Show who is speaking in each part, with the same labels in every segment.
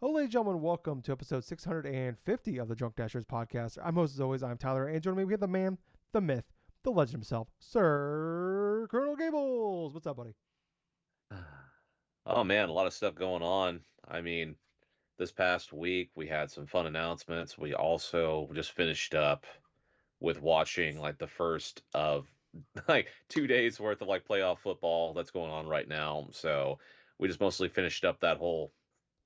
Speaker 1: Hello, ladies and gentlemen. Welcome to episode 650 of the Drunk Dashers podcast. I'm host, as always, I'm Tyler, and joining me, we have the man, the myth, the legend himself, Sir Colonel Gables. What's up, buddy?
Speaker 2: Oh man, a lot of stuff going on. This past week we had some fun announcements. We also just finished up with watching like the first of like 2 days worth of like playoff football that's going on right now. So we just mostly finished up that whole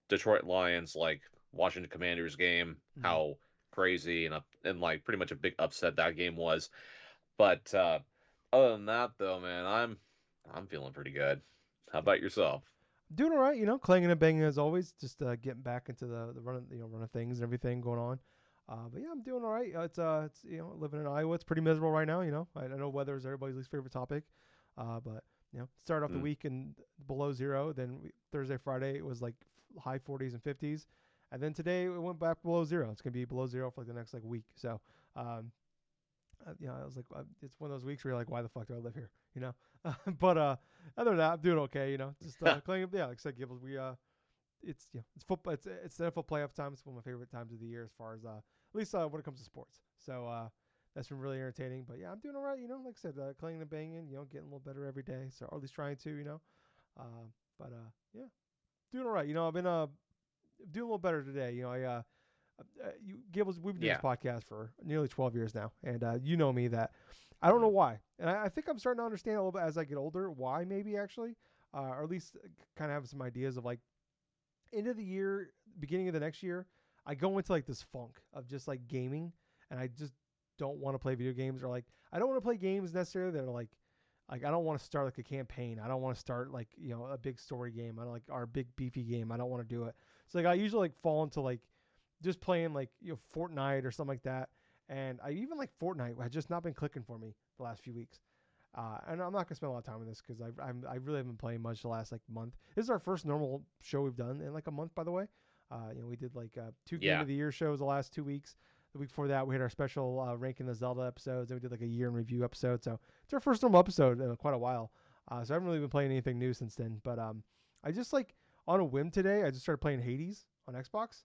Speaker 2: Detroit Lions like Washington Commanders game.
Speaker 1: Mhm.
Speaker 2: How crazy and like pretty much a big upset that game was. But other than that though, man, I'm feeling pretty good. How
Speaker 1: Yeah.
Speaker 2: about yourself?
Speaker 1: Doing all right, clanging and banging as always, just getting back into the run of things and everything going on. But yeah, I'm doing all right. It's living in Iowa. It's pretty miserable right now. I know weather is everybody's least favorite topic, but start off the
Speaker 2: Mm.
Speaker 1: week in below zero. Then Thursday, Friday, it was like high 40s and 50s, and then today it went back below zero. It's gonna be below zero for like the next like week. So, um, I was like, it's one of those weeks where you're like, why the fuck do I live here? But other than that, I'm doing okay. Just playing. Yeah, like I said, Gibbles, it's it's football. It's the NFL playoff time. It's one of my favorite times of the year as far as at least when it comes to sports. So that's been really entertaining. But yeah, I'm doing all right. Like I said, clanging and banging. Getting a little better every day. So or at least trying to. But yeah, doing all right. I've been doing a little better today. Gables, we've been doing this
Speaker 2: Yeah.
Speaker 1: podcast for nearly 12 years now, and you know me that I don't know why, and I think I'm starting to understand a little bit as I get older why maybe actually, or at least kind of have some ideas of like end of the year, beginning of the next year, I go into like this funk of just like gaming, and I just don't want to play video games or like I don't want to play games necessarily that are like I don't want to start like a campaign. I don't want to start like a big story game. I don't like our big beefy game. I don't want to do it. So like I usually like fall into like just playing like Fortnite or something like that. And I even like Fortnite has just not been clicking for me the last few weeks. And I'm not gonna spend a lot of time on this because I really haven't played much the last like month. This is our first normal show we've done in like a month, by the way. We did like two game
Speaker 2: Yeah.
Speaker 1: of the year shows the last 2 weeks. The week before that, we had our special ranking the Zelda episodes, and we did like a year in review episode. So it's our first normal episode in quite a while. So I haven't really been playing anything new since then. But I just like on a whim today, I just started playing Hades on Xbox,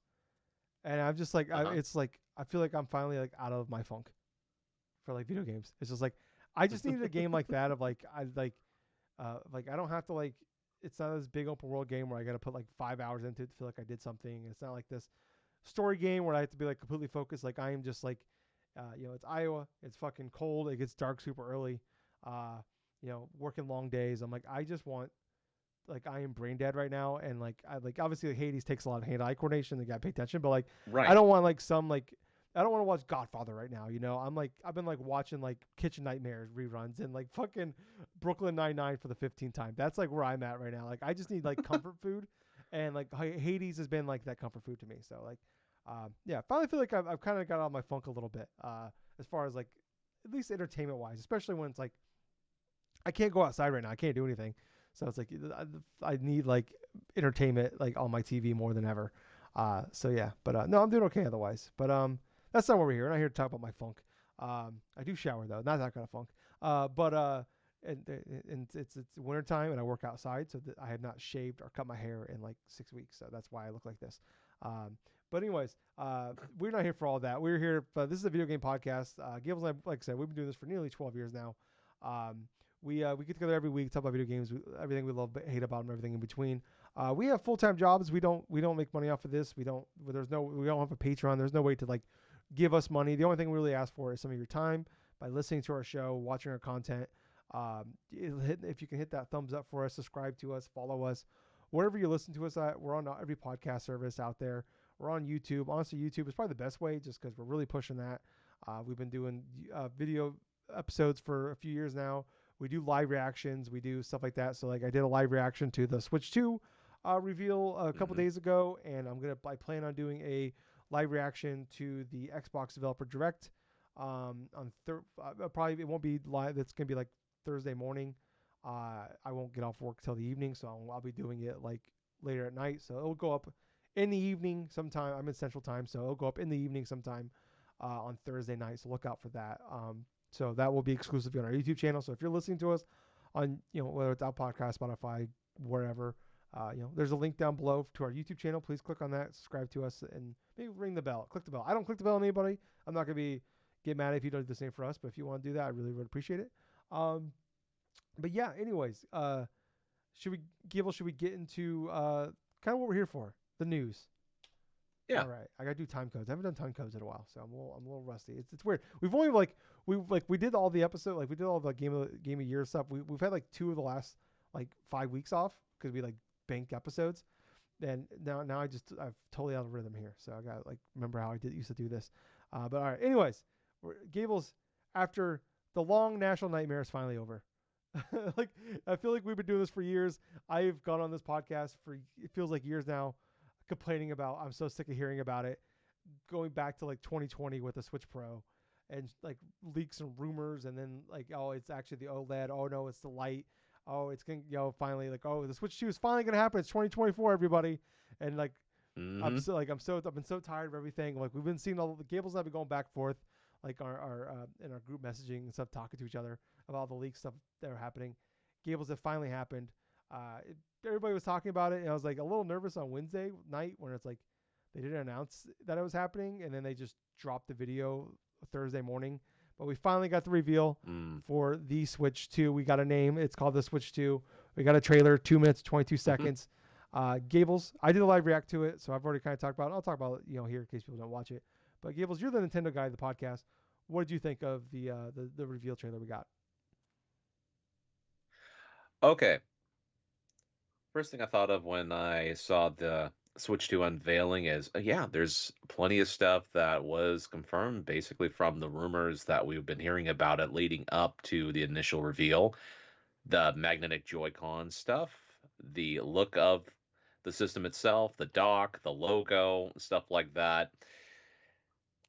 Speaker 1: and I'm just like,
Speaker 2: Uh-huh.
Speaker 1: it's like I feel like I'm finally like out of my funk for like video games. It's just like I just needed a game like that of like I don't have to like it's not this big open world game where I got to put like 5 hours into it to feel like I did something. It's not like this story game where I have to be like completely focused. Like I am just like, it's Iowa. It's fucking cold. It gets dark super early. Working long days. I'm like I just want like I am brain dead right now, and like I like obviously like Hades takes a lot of hand-eye coordination. You gotta pay attention, but like I
Speaker 2: Right.
Speaker 1: don't want like some like I don't want to watch Godfather right now. I'm like I've been like watching like Kitchen Nightmares reruns and like fucking Brooklyn 99 for the 15th time. That's like where I'm at right now. Like I just need like comfort food, and like Hades has been like that comfort food to me. So like, yeah, finally feel like I've kind of got out of my funk a little bit. As far as like at least entertainment wise, especially when it's like I can't go outside right now. I can't do anything. So it's like I need like entertainment like on my TV more than ever. So yeah, but no, I'm doing okay otherwise. But that's not why we're here. We're not here to talk about my funk. I do shower though, not that kind of funk. But and it's winter time and I work outside, so that I have not shaved or cut my hair in like 6 weeks. So that's why I look like this. But anyways, we're not here for all that. We're here. This is a video game podcast. Gables and I, like I said, we've been doing this for nearly 12 years now. Um, we get together every week, talk about video games, everything we love, hate about them, everything in between. We have full time jobs. We don't make money off of this. We don't have a Patreon. There's no way to like give us money. The only thing we really ask for is some of your time by listening to our show, watching our content. If you can hit that thumbs up for us, subscribe to us, follow us, wherever you listen to us at. We're on every podcast service out there. We're on YouTube. Honestly, YouTube is probably the best way, just because we're really pushing that. We've been doing video episodes for a few years now. We do live reactions. We do stuff like that. So like I did a live reaction to the Switch 2 reveal a couple
Speaker 2: Hmm.
Speaker 1: days ago, and I plan on doing a live reaction to the Xbox Developer Direct on probably it won't be live. It's gonna be like Thursday morning. I won't get off work till the evening, so I'll be doing it like later at night. So it'll go up in the evening sometime. I'm in Central Time, so it'll go up in the evening sometime on Thursday night. So look out for that. So that will be exclusively on our YouTube channel. So if you're listening to us on, whether it's Apple Podcast, Spotify, wherever, There's a link down below to our YouTube channel. Please click on that, subscribe to us, and maybe ring the bell. Click the bell. I don't click the bell on anybody. I'm not gonna be get mad if you don't do the same for us. But if you want to do that, I really would appreciate it. Um, but yeah, anyways, should we, Gable? Should we get into kind of what we're here for? The news. All
Speaker 2: Yeah.
Speaker 1: right, I gotta do time codes. I haven't done time codes in a while, so I'm a little rusty. It's weird. We've only we did all the episode, like we did all the game of year stuff. We've had like 2 of the last like 5 weeks off because we like banked episodes. And now I've totally out of rhythm here, so I gotta like remember how I did used to do this. But all right, anyways, Gables, after the long national nightmare is finally over. Like I feel like we've been doing this for years. I've gone on this podcast for it feels like years now, complaining about I'm so sick of hearing about it. Going back to like 2020 with the Switch Pro, and like leaks and rumors, and then like oh it's actually the OLED. Oh no, it's the light. Oh it's gonna finally like oh the Switch 2 is finally gonna happen. It's 2024, everybody. And like
Speaker 2: Mm-hmm.
Speaker 1: I've been so tired of everything. Like we've been seeing all the Gables and I've been going back and forth, like our in our group messaging and stuff, talking to each other about all the leak stuff that are happening. Gables have finally happened. Everybody was talking about it, and I was like a little nervous on Wednesday night when it's like they didn't announce that it was happening, and then they just dropped the video Thursday morning. But we finally got the reveal
Speaker 2: Mm.
Speaker 1: for the Switch 2. We got a name. It's called the Switch 2. We got a trailer, 2 minutes, 22 seconds. Gables, I did a live react to it, so I've already kind of talked about it. I'll talk about it, here in case people don't watch it. But Gables, you're the Nintendo guy of the podcast. What did you think of the reveal trailer we got?
Speaker 2: Okay. First thing I thought of when I saw the Switch 2 unveiling is, yeah, there's plenty of stuff that was confirmed basically from the rumors that we've been hearing about it leading up to the initial reveal. The magnetic Joy-Con stuff, the look of the system itself, the dock, the logo, stuff like that.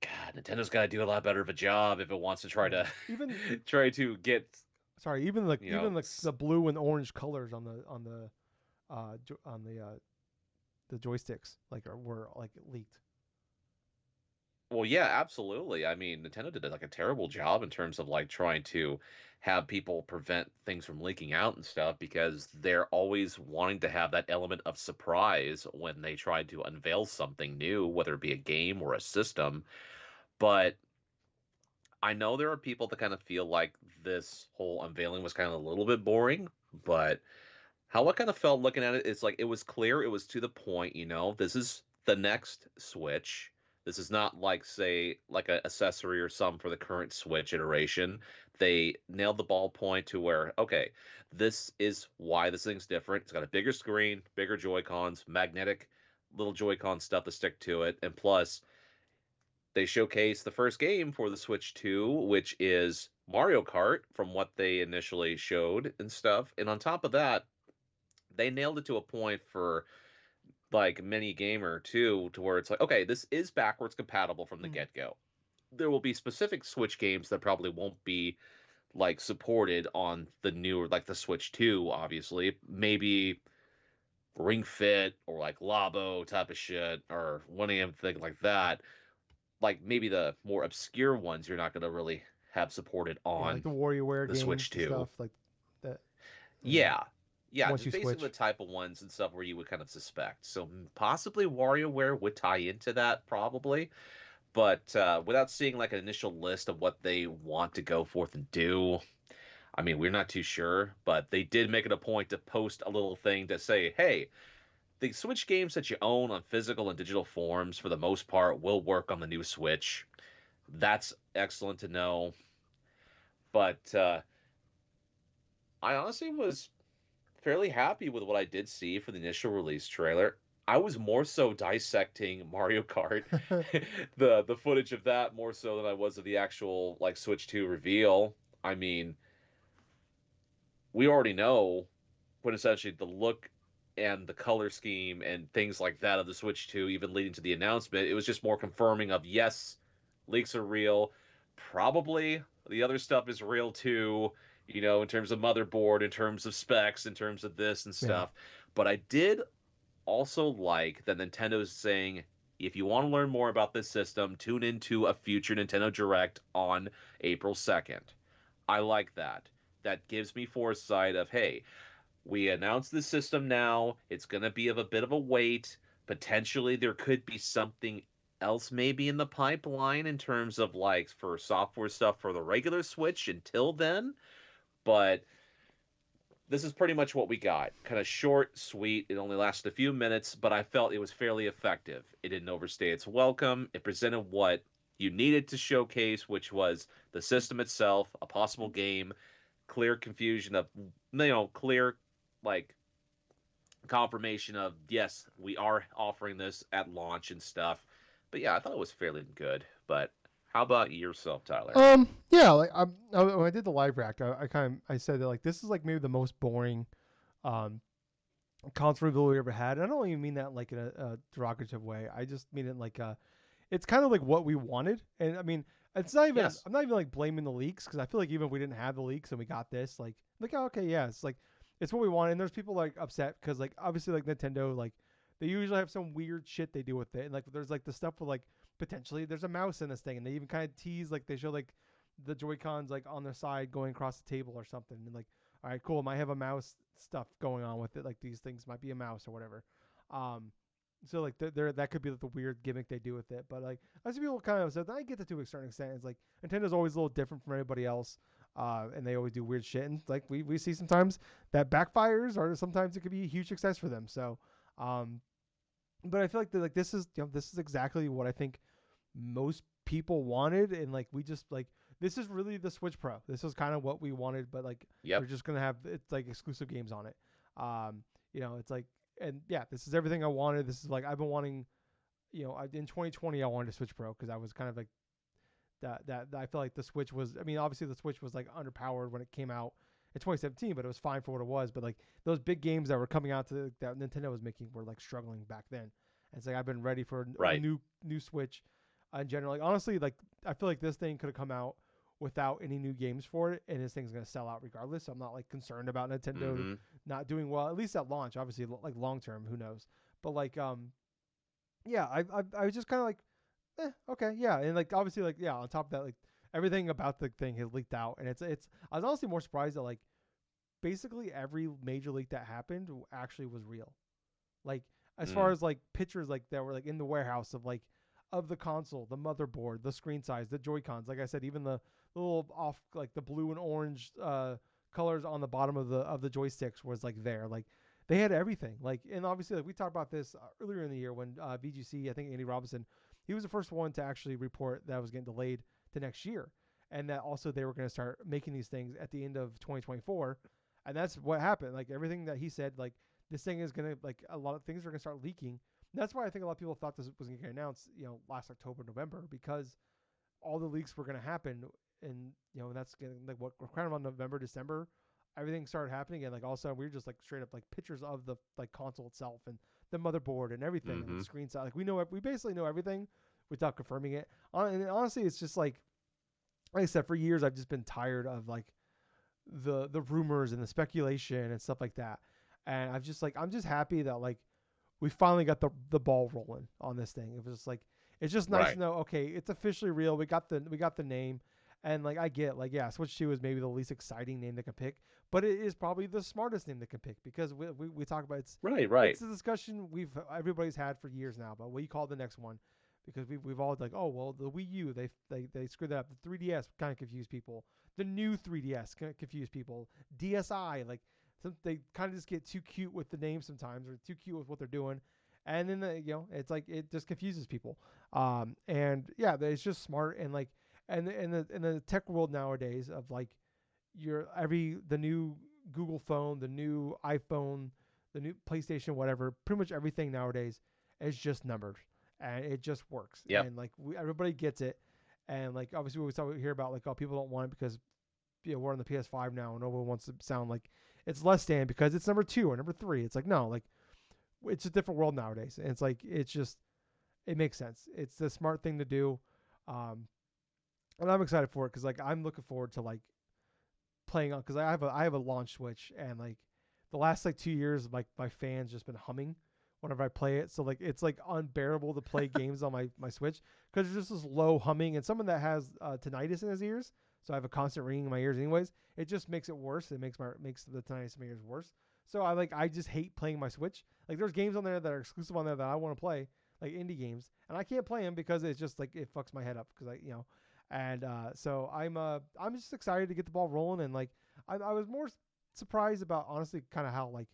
Speaker 2: God, Nintendo's got to do a lot better of a job if it wants to try
Speaker 1: Yeah,
Speaker 2: to
Speaker 1: even
Speaker 2: try to get,
Speaker 1: sorry, even the
Speaker 2: you
Speaker 1: even
Speaker 2: know,
Speaker 1: the blue and orange colors on the joysticks were like leaked.
Speaker 2: well, yeah, absolutely. I mean, Nintendo did like a terrible job in terms of like trying to have people prevent things from leaking out and stuff because they're always wanting to have that element of surprise when they try to unveil something new, whether it be a game or a system. But I know there are people that kind of feel like this whole unveiling was kind of a little bit boring, but how I kind of felt looking at it is like it was clear, it was to the point, this is the next Switch. This is not like, say, like an accessory or some for the current Switch iteration. They nailed the ballpoint to where, okay, this is why this thing's different. It's got a bigger screen, bigger Joy-Cons, magnetic little Joy-Con stuff to stick to it, and plus they showcase the first game for the Switch 2, which is Mario Kart from what they initially showed and stuff. And on top of that, they nailed it to a point for like many gamer too, to where it's like, okay, this is backwards compatible from the
Speaker 1: Mm.
Speaker 2: get-go. There will be specific Switch games that probably won't be like supported on the newer, like the Switch 2, obviously. Maybe Ring Fit or like Labo type of shit or one of them thing like that. Like maybe the more obscure ones you're not going to really have supported
Speaker 1: Yeah, like
Speaker 2: on
Speaker 1: the WarioWare
Speaker 2: the Switch
Speaker 1: games and
Speaker 2: 2.
Speaker 1: stuff like that. Yeah,
Speaker 2: Yeah. Yeah,
Speaker 1: once
Speaker 2: just
Speaker 1: you
Speaker 2: basically the
Speaker 1: switch.
Speaker 2: type of ones and stuff where you would kind of suspect. So possibly WarioWare would tie into that, probably. But without seeing like an initial list of what they want to go forth and do, I mean, we're not too sure. But they did make it a point to post a little thing to say, hey, the Switch games that you own on physical and digital forms, for the most part, will work on the new Switch. That's excellent to know. But I honestly was fairly happy with what I did see for the initial release trailer. I was more so dissecting Mario Kart, the footage of that more so than I was of the actual like Switch 2 reveal. I mean, we already know what essentially the look and the color scheme and things like that of the Switch 2, even leading to the announcement. It was just more confirming of yes, leaks are real. Probably the other stuff is real too, in terms of motherboard, in terms of specs, in terms of this and
Speaker 1: Yeah.
Speaker 2: stuff. But I did also like that Nintendo's saying, if you want to learn more about this system, tune into a future Nintendo Direct on April 2nd. I like that. That gives me foresight of, hey, We announced the system now. It's going to be of a bit of a wait. Potentially, there could be something else maybe in the pipeline in terms of like for software stuff for the regular Switch until then. But this is pretty much what we got. Kind of short, sweet. It only lasted a few minutes, but I felt it was fairly effective. It didn't overstay its welcome. It presented what you needed to showcase, which was the system itself, a possible game, clear confusion of, clear like confirmation of yes, we are offering this at launch and stuff. But yeah, I thought it was fairly good. But how about yourself, Tyler?
Speaker 1: Yeah, like when I did the live react, I said that like this is like maybe the most boring um console reveal we ever had. And I don't even mean that like in a derogative way. I just mean it like it's kind of like what we wanted. And I mean, it's not even
Speaker 2: Yes.
Speaker 1: I'm not even like blaming the leaks because I feel like even if we didn't have the leaks and we got this, like oh, okay, yeah, it's like it's what we wanted. And there's people like upset because like obviously like Nintendo like they usually have some weird shit they do with it. And like there's like the stuff with like potentially there's a mouse in this thing and they even kind of tease like they show like the Joy Cons like on their side going across the table or something and like all right cool might have a mouse stuff going on with it like these things might be a mouse or whatever. Um, so like there that could be like the weird gimmick they do with it, but like I see people kind of said I get that to a certain extent. It's like Nintendo's always a little different from everybody else, and they always do weird shit. And like we see sometimes that backfires, or sometimes it could be a huge success for them. So, um, but I feel like like this is exactly what I think most people wanted, and like we just like this is really the Switch Pro. This is kind of what we wanted, but like they're
Speaker 2: Yep.
Speaker 1: just gonna have it's like exclusive games on it. Um, it's like and yeah, this is everything I wanted. This is like I've been wanting. In 2020 I wanted a Switch Pro because I was kind of like that I felt like the Switch was. I mean, obviously the Switch was like underpowered when it came out in 2017, but it was fine for what it was. But like those big games that were coming out that Nintendo was making were like struggling back then. And it's like I've been ready for a
Speaker 2: Right.
Speaker 1: new Switch in general. Like honestly, like I feel like this thing could have come out without any new games for it, and this thing's gonna sell out regardless. So I'm not like concerned about Nintendo
Speaker 2: Mm-hmm.
Speaker 1: not doing well, at least at launch. Obviously, like long term, who knows? But like yeah, I was just kind of like okay, yeah, and like obviously, like yeah, on top of that, like everything about the thing has leaked out, and it's. I was honestly more surprised that like basically every major leak that happened actually was real. Like as far
Speaker 2: Mm.
Speaker 1: as like pictures like that were like in the warehouse of the console, the motherboard, the screen size, the Joy Cons. Like I said, even the little off like the blue and orange colors on the bottom of the joysticks was like there. Like they had everything. Like and obviously like we talked about this earlier in the year when VGC, I think Andy Robinson, he was the first one to actually report that it was getting delayed to next year, and that also they were going to start making these things at the end of 2024, and that's what happened. Like everything that he said, like this thing is gonna like a lot of things are gonna start leaking. And that's why I think a lot of people thought this was gonna get announced, last October, November, because all the leaks were gonna happen, and that's getting like what we're kind of on November, December, everything started happening, and like all of a sudden we were just like straight up like pictures of the like console itself and the motherboard and everything and like
Speaker 2: Mm-hmm.
Speaker 1: screen size. Like we basically know everything without confirming it. And honestly, it's just like I said, for years I've just been tired of like the rumors and the speculation and stuff like that. And I'm just happy that like we finally got the ball rolling on this thing. It was just like it's just nice to
Speaker 2: Right.
Speaker 1: know okay, it's officially real. We got the name. And like I get like yeah, Switch 2 is maybe the least exciting name they can pick, but it is probably the smartest name they can pick because we talk about
Speaker 2: Right.
Speaker 1: it's
Speaker 2: Right.
Speaker 1: a discussion everybody's had for years now about what you call the next one because we've all like oh well the Wii U they screwed that up, the 3DS kind of confused people, the new 3DS kind of confused people, DSi like they kind of just get too cute with the name sometimes or too cute with what they're doing, and then it's like it just confuses people. And yeah, it's just smart and like and in the tech world nowadays of like the new Google phone, the new iPhone, the new PlayStation, whatever, pretty much everything nowadays is just numbered and it just works.
Speaker 2: Yep.
Speaker 1: And like everybody gets it. And like obviously we hear about like oh people don't want it because we're on the PS5 now and no one wants to sound like it's less than because it's number 2 or number 3. It's like no, like it's a different world nowadays. And it's like it's just it makes sense. It's the smart thing to do. Um, and I'm excited for it because like I'm looking forward to like playing on because I have a launch Switch and like the last like 2 years like my fans just been humming whenever I play it. So like it's like unbearable to play games on my Switch because there's just this low humming and someone that has tinnitus in his ears. So I have a constant ringing in my ears anyways. It just makes it worse. It makes the tinnitus in my ears worse. So I just hate playing my Switch. Like there's games on there that are exclusive on there that I want to play, like indie games, and I can't play them because it's just like it fucks my head up because and so I'm just excited to get the ball rolling, and like I was more surprised about honestly kind of how like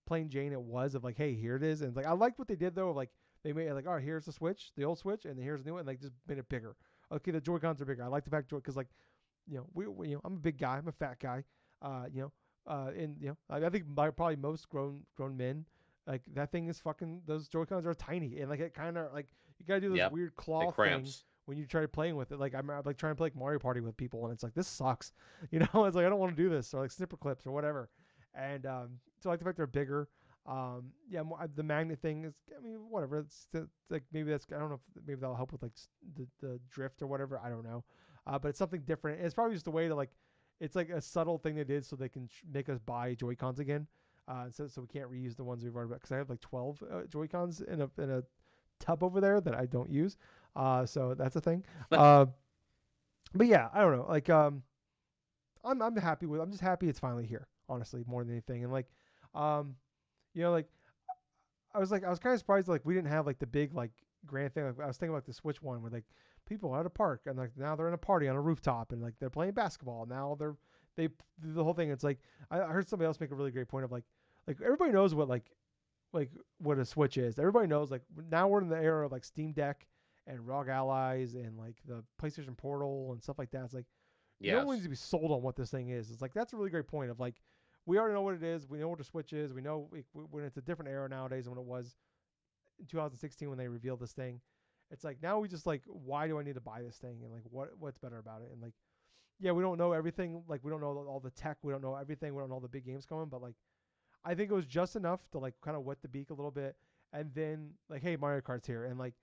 Speaker 1: plain Jane it was of like, hey, here it is. And like I liked what they did though, of like they made it like, all right, here's the Switch, the old Switch, and here's the new one, and like just made it bigger. Okay, the Joy Cons are bigger. I like the fact because like I'm a big guy, I'm a fat guy, and I think by probably most grown men. Like that thing is fucking. Those Joy Cons are tiny, and like it kind of like you gotta do this
Speaker 2: Yep.
Speaker 1: weird
Speaker 2: It
Speaker 1: claw thing
Speaker 2: cramps.
Speaker 1: when you try playing with it. Like I'm like trying to play like Mario Party with people, and it's like this sucks. It's like I don't want to do this, or like snipper clips or whatever. And so I like the fact they're bigger. The magnet thing is, I mean, whatever. It's like maybe that's I don't know if maybe that'll help with like the drift or whatever. I don't know, but it's something different. It's probably just a way to like, it's like a subtle thing they did so they can make us buy Joy Cons again. So we can't reuse the ones we've already bought because I have like 12 Joy Cons in a tub over there that I don't use. So that's a thing. But yeah, I don't know. Like I'm happy with. I'm just happy it's finally here. Honestly, more than anything, and like, um, like I was kind of surprised like we didn't have like the big like grand thing. Like, I was thinking about the Switch one where like people are at a park and like now they're in a party on a rooftop and like they're playing basketball. Now they do the whole thing. It's like I heard somebody else make a really great point of like everybody knows like what a Switch is. Everybody knows like now we're in the era of like Steam Deck and ROG Allies and like the PlayStation Portal and stuff like that. It's like no one needs
Speaker 2: Yes.
Speaker 1: to be sold on what this thing is. It's like that's a really great point of like we already know what it is. We know what the Switch is. We know when it's a different era nowadays than when it was in 2016 when they revealed this thing. It's like now we just like why do I need to buy this thing and like what's better about it and like yeah we don't know everything like we don't know all the tech we don't know everything we don't know all the big games coming but like I think it was just enough to like kind of wet the beak a little bit and then like hey Mario Kart's here and like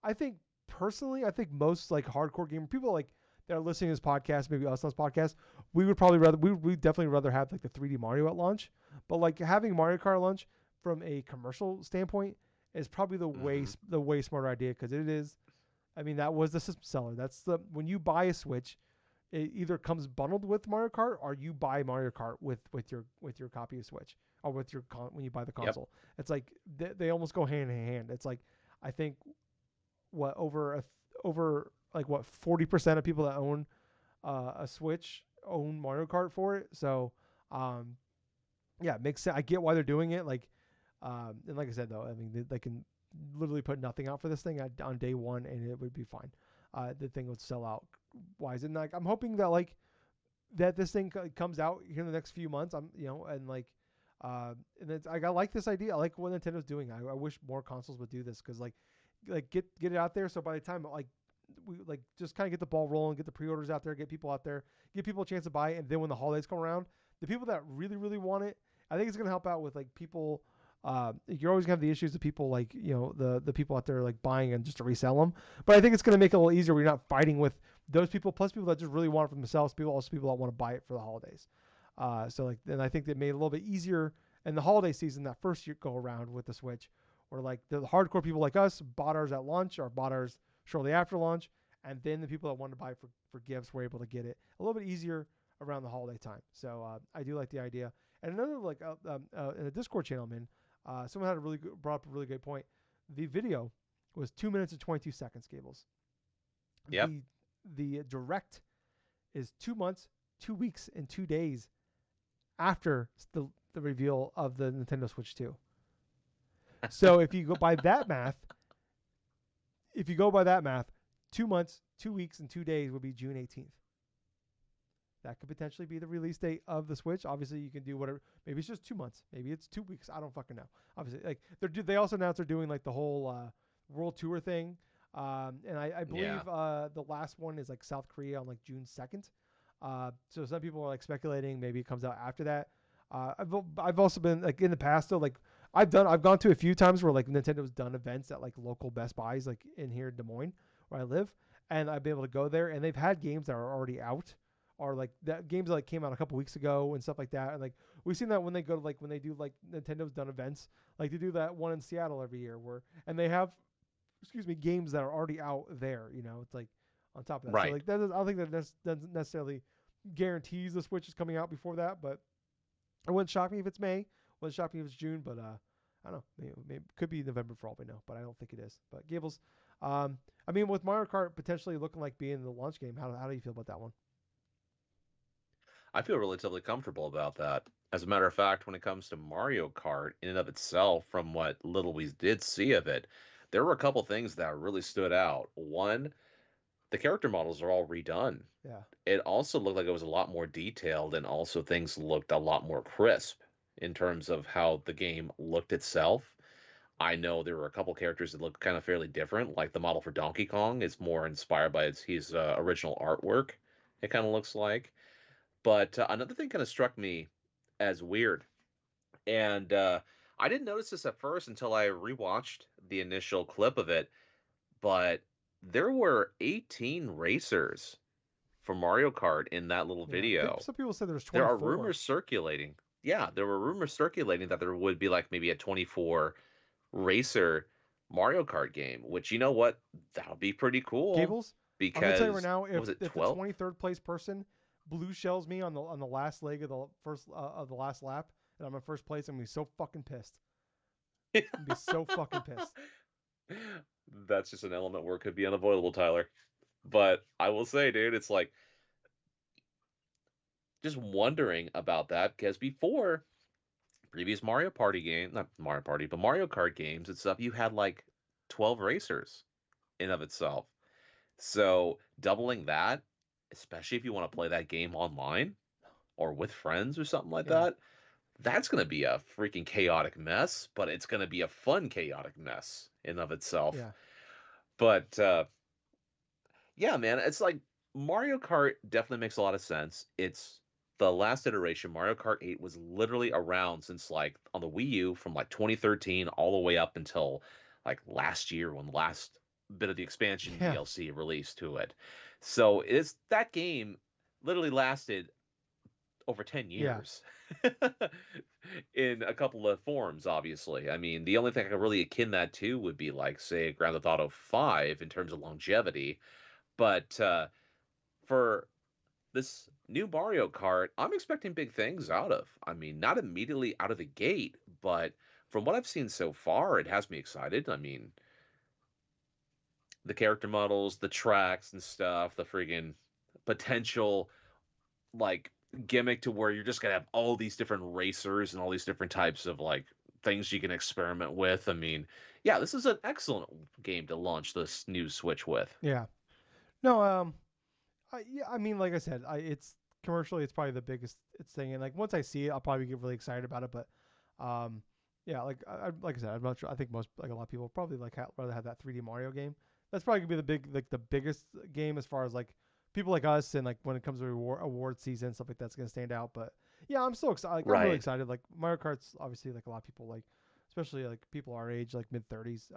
Speaker 1: I think personally, I think most like hardcore gamer people like that are listening to this podcast, maybe us on this podcast, we would probably rather we definitely rather have like the 3D Mario at launch. But like having Mario Kart at launch from a commercial standpoint is probably
Speaker 2: Hmm.
Speaker 1: the way smarter idea because it is. I mean, that was the system seller. That's the when you buy a Switch, it either comes bundled with Mario Kart or you buy Mario Kart with your copy of Switch or with your when you buy the
Speaker 2: Yep.
Speaker 1: console. It's like they almost go hand in hand. It's like I think what over like what 40% of people that own a Switch own Mario Kart for it. So um, yeah, it makes sense. I get why they're doing it. Like and like I said though, I mean they can literally put nothing out for this thing on day one and it would be fine. The thing would sell out wise and like I'm hoping that like that this thing comes out here in the next few months. I'm and like and it's I like this idea. I like what Nintendo's doing. I wish more consoles would do this because like get it out there. So by the time like we like just kind of get the ball rolling, get the pre-orders out there, get people out there, give people a chance to buy it, and then when the holidays come around, the people that really want it, I think it's gonna help out with like people. You're always gonna have the issues of people like the people out there like buying and just to resell them, but I think it's gonna make it a little easier. Where you're not fighting with those people plus people that just really want it for themselves. People that want to buy it for the holidays. So like then I think that made it a little bit easier in the holiday season that first year go around with the Switch or like the hardcore people like us bought ours at launch or bought ours shortly after launch, and then the people that wanted to buy for gifts were able to get it a little bit easier around the holiday time. So I do like the idea. And another like in a Discord channel, man, someone had a brought up a really great point. The video was 2 minutes and 22 seconds. Gables.
Speaker 2: Yep.
Speaker 1: The the direct is 2 months, 2 weeks, and 2 days after the reveal of the Nintendo Switch 2. So if you go by that math, 2 months, 2 weeks, and 2 days would be June 18th. That could potentially be the release date of the Switch. Obviously, you can do whatever. Maybe it's just 2 months. Maybe it's 2 weeks. I don't fucking know. Obviously, like they also announced they're doing like the whole world tour thing. And I
Speaker 2: Yeah.
Speaker 1: believe the last one is like South Korea on like June 2nd. So some people are like speculating maybe it comes out after that. I've also been like in the past though like I've gone to a few times where like Nintendo's done events at like local Best Buys like in here in Des Moines where I live, and I've been able to go there and they've had games that are already out or like that games that like came out a couple weeks ago and stuff like that. And like we've seen that when they go to like when they do like Nintendo's done events, like they do that one in Seattle every year where and they have games that are already out there. It's like on top of that. So
Speaker 2: Right.
Speaker 1: like I don't think that doesn't necessarily guarantees the Switch is coming out before that, but it wouldn't shock me if it's May. was shopping if it's June, but I don't know. Maybe could be November for all we know, but I don't think it is. But Gables, um, I mean, with Mario Kart potentially looking like being the launch game, how do you feel about that one?
Speaker 2: I feel relatively comfortable about that. As a matter of fact, when it comes to Mario Kart in and of itself, from what little we did see of it, there were a couple things that really stood out. One, the character models are all redone.
Speaker 1: Yeah,
Speaker 2: It also looked like it was a lot more detailed, and also things looked a lot more crisp in terms of how the game looked itself. I know there were a couple characters that looked kind of fairly different, like the model for Donkey Kong is more inspired by his original artwork. It kind of looks like. But another thing kind of struck me as weird, and I didn't notice this at first until I rewatched the initial clip of it. But there were 18 racers for Mario Kart in that little
Speaker 1: yeah.
Speaker 2: video.
Speaker 1: Some people said there's
Speaker 2: There are
Speaker 1: 24.
Speaker 2: rumors circulating. Yeah, there were rumors circulating that there would be like maybe a 24 racer Mario Kart game, which you know what? That would be pretty cool
Speaker 1: Gables, I'm gonna tell you right
Speaker 2: because
Speaker 1: now,
Speaker 2: what
Speaker 1: if
Speaker 2: was it,
Speaker 1: if the
Speaker 2: 12?
Speaker 1: 23rd place person blue shells me on the last leg of the last lap, and I'm in first place, I'm gonna be so fucking pissed. I'm gonna be so fucking pissed.
Speaker 2: That's just an element where it could be unavoidable, Tyler. But I will say, dude, it's like just wondering about that because before previous Mario Party game, not Mario Party, but Mario Kart games and stuff, you had like 12 racers in of itself. So doubling that, especially if you want to play that game online or with friends or something like
Speaker 1: Yeah,
Speaker 2: that, that's going to be a freaking chaotic mess, but it's going to be a fun chaotic mess in of itself.
Speaker 1: yeah,
Speaker 2: But yeah, man, it's like Mario Kart definitely makes a lot of sense. It's the last iteration. Mario Kart 8 was literally around since like on the Wii U from like 2013 all the way up until like last year when the last bit of the expansion
Speaker 1: yeah,
Speaker 2: DLC released to it. So it's that game literally lasted over 10
Speaker 1: yeah,
Speaker 2: years in a couple of forms, obviously. I mean, the only thing I could really akin that to would be like, say, Grand Theft Auto 5 in terms of longevity. But for this new Mario Kart, I'm expecting big things out of. I mean, not immediately out of the gate, but from what I've seen so far, it has me excited. I mean, the character models, the tracks and stuff, the friggin' potential like gimmick to where you're just gonna have all these different racers and all these different types of like things you can experiment with. I mean, yeah, this is an excellent game to launch this new Switch with.
Speaker 1: yeah. No, yeah, I mean, like I said, it's commercially, it's probably the biggest it's thing, and like once I see it, I'll probably get really excited about it. But, um, yeah, like I said, I'm not sure. I think most like a lot of people probably like rather have that 3D Mario game. That's probably gonna be the biggest game as far as like people like us and like when it comes to award season stuff like that's gonna stand out. But yeah, I'm so excited. Like I'm really
Speaker 2: Right.
Speaker 1: excited. Like Mario Kart's obviously like a lot of people like, especially like people our age, like mid 30s.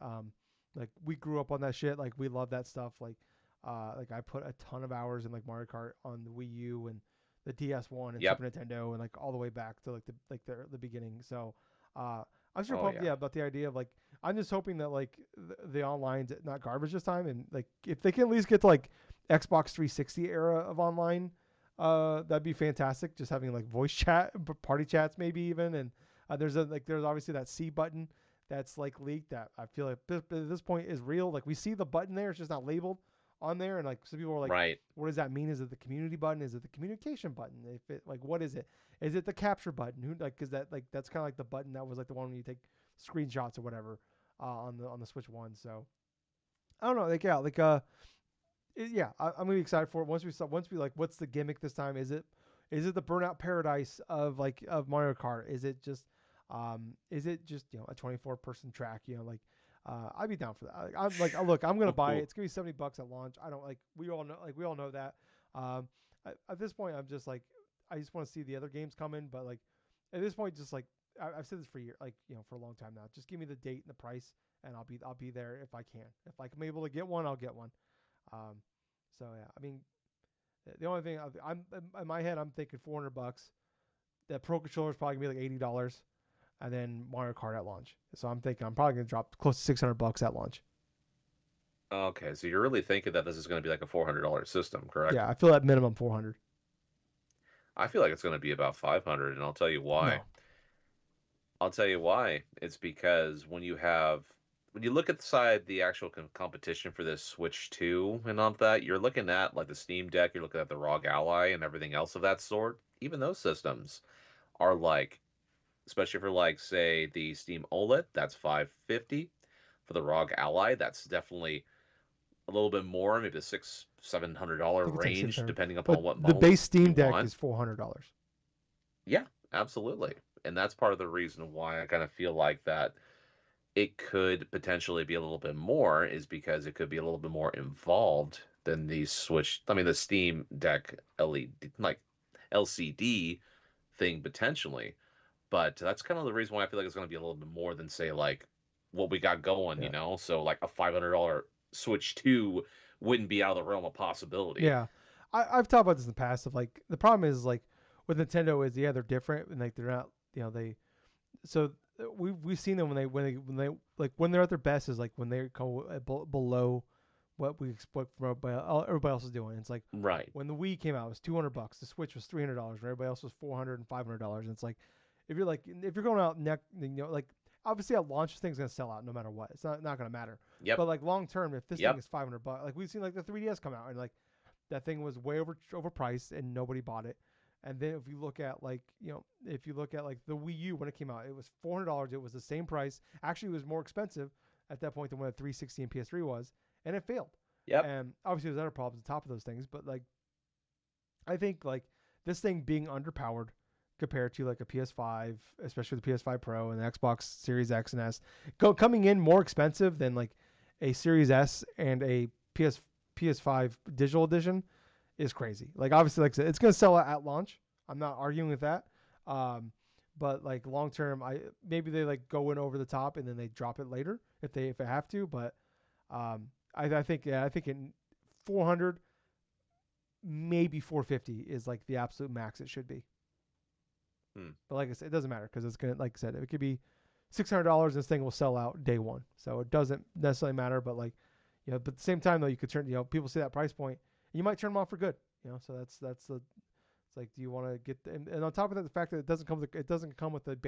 Speaker 1: Like we grew up on that shit. Like we love that stuff. Like I put a ton of hours in like Mario Kart on the Wii U and the DS1 and
Speaker 2: Yep.
Speaker 1: Super Nintendo and like all the way back to like the beginning. So I'm sure
Speaker 2: Oh
Speaker 1: pumped,
Speaker 2: yeah.
Speaker 1: yeah, about the idea of like I'm just hoping that like the online's not garbage this time, and like if they can at least get to like Xbox 360 era of online, that'd be fantastic. Just having like voice chat, party chats maybe even, and there's obviously that C button that's like leaked that I feel like at this point is real. Like we see the button there, it's just not labeled on there, and like some people are like,
Speaker 2: Right.
Speaker 1: what does that mean? Is it the community button? Is it the communication button? If it like what is it? Is it the capture button? Who like is that like that's kind of like the button that was like the one when you take screenshots or whatever on the Switch One. So I don't know, like yeah, yeah, I'm gonna be excited for it once we like what's the gimmick this time? Is it the Burnout Paradise of like of Mario Kart? Is it just a 24 person track? I'd be down for that. Look, I'm gonna buy it. It's gonna be $70 at launch. I don't like we all know that. Um, at this point, I'm just like I just want to see the other games come in, but like at this point, just like I've said this for a year, like for a long time now. Just give me the date and the price, and I'll be there if I can. If I'm able to get one, I'll get one. Um, so yeah, I mean, the only thing I'm in my head, I'm thinking $400. That Pro Controller is probably gonna be like $80, and then Mario Kart at launch. So I'm thinking I'm probably gonna drop close to $600 at launch.
Speaker 2: Okay, so you're really thinking that this is going to be like a $400 system, correct?
Speaker 1: Yeah, I feel at minimum 400.
Speaker 2: I feel like it's going to be about 500, and I'll tell you why.
Speaker 1: No.
Speaker 2: I'll tell you why. It's because when you look at the actual competition for this Switch 2 and all that, you're looking at like the Steam Deck, you're looking at the ROG Ally and everything else of that sort. Even those systems are like, especially for like say the Steam OLED, that's 550. For the ROG Ally, that's definitely a little bit more, maybe the $600-700
Speaker 1: think it's like
Speaker 2: range,
Speaker 1: 600,
Speaker 2: depending
Speaker 1: but
Speaker 2: upon what
Speaker 1: the base
Speaker 2: modes
Speaker 1: Steam
Speaker 2: you
Speaker 1: Deck
Speaker 2: want.
Speaker 1: is $400.
Speaker 2: Yeah, absolutely. And that's part of the reason why I kind of feel like that it could potentially be a little bit more is because it could be a little bit more involved than the Switch. I mean, the Steam Deck LED, like LCD thing potentially. But that's kind of the reason why I feel like it's going to be a little bit more than say like what we got going,
Speaker 1: Yeah,
Speaker 2: So like a $500 Switch 2 wouldn't be out of the realm of possibility.
Speaker 1: yeah. I've talked about this in the past. Of like the problem is like with Nintendo is yeah they're different and like they're not they so we've seen them when they like when they're at their best is like when they go below what we expect from everybody else is doing. It's like
Speaker 2: Right.
Speaker 1: when the Wii came out, it was $200. The Switch was $300, and everybody else was $400 and $500. And it's like if you're going out like obviously at launch, this thing's gonna sell out no matter what. It's not gonna matter.
Speaker 2: Yep.
Speaker 1: But like long term, if this thing
Speaker 2: Yep.
Speaker 1: is $500, like we've seen like the 3DS come out and like that thing was way overpriced and nobody bought it. And then if you look at like if you look at like the Wii U when it came out, it was $400. It was the same price. Actually, it was more expensive at that point than what a 360 and PS3 was, and it failed.
Speaker 2: Yep.
Speaker 1: And obviously, there's other problems on top of those things, but like I think like this thing being underpowered compared to like a PS5, especially the PS5 Pro and the Xbox Series X and S, coming in more expensive than like a Series S and a PS5 digital edition is crazy. Like obviously, like I said, it's gonna sell at launch. I'm not arguing with that. Um, but like long term, I maybe they like go in over the top and then they drop it later if they have to. But I think I think in 400 maybe 450 is like the absolute max it should be.
Speaker 2: Hmm.
Speaker 1: But like I said, it doesn't matter because it's gonna like I said, it could be $600. This thing will sell out day one, so it doesn't necessarily matter. But like but at the same time though, you could turn people see that price point, and you might turn them off for good. So that's the it's like do you want to get and on top of that the fact that it doesn't come with the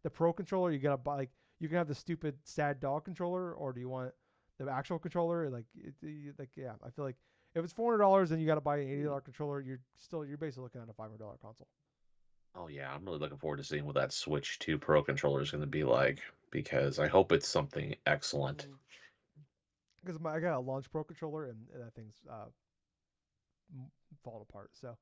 Speaker 1: the pro controller. You gotta buy like you can have the stupid sad dog controller, or do you want the actual controller? Like like yeah, I feel like if it's $400 and you got to buy an $80 controller, you're basically looking at a $500 console.
Speaker 2: Oh yeah, I'm really looking forward to seeing what that Switch 2 Pro controller is going to be like because I hope it's something excellent.
Speaker 1: Because I got a launch pro controller and that thing's falling apart. So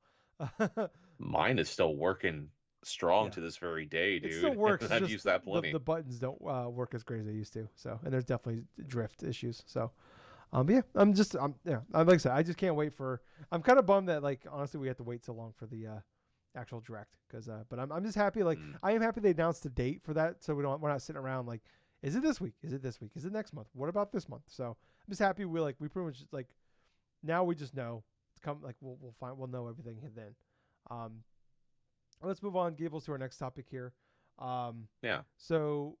Speaker 2: Mine is still working strong
Speaker 1: yeah,
Speaker 2: to this very day,
Speaker 1: it still
Speaker 2: dude,
Speaker 1: works.
Speaker 2: and
Speaker 1: It's
Speaker 2: I've
Speaker 1: just
Speaker 2: used that
Speaker 1: the
Speaker 2: plenty.
Speaker 1: buttons don't work as great as they used to. So and there's definitely drift issues. So but yeah, I'm yeah. Like I said, I just can't wait for. I'm kind of bummed that like honestly we have to wait so long for the actual direct because but I'm just happy like
Speaker 2: Mm.
Speaker 1: I am happy they announced the date for that so we're not sitting around like is it this week, is it this week, is it next month, what about this month. So I'm just happy we pretty much like now we just know it's come like we'll know everything then. um let's move on, Gables, to our next topic here. um
Speaker 2: Yeah.
Speaker 1: so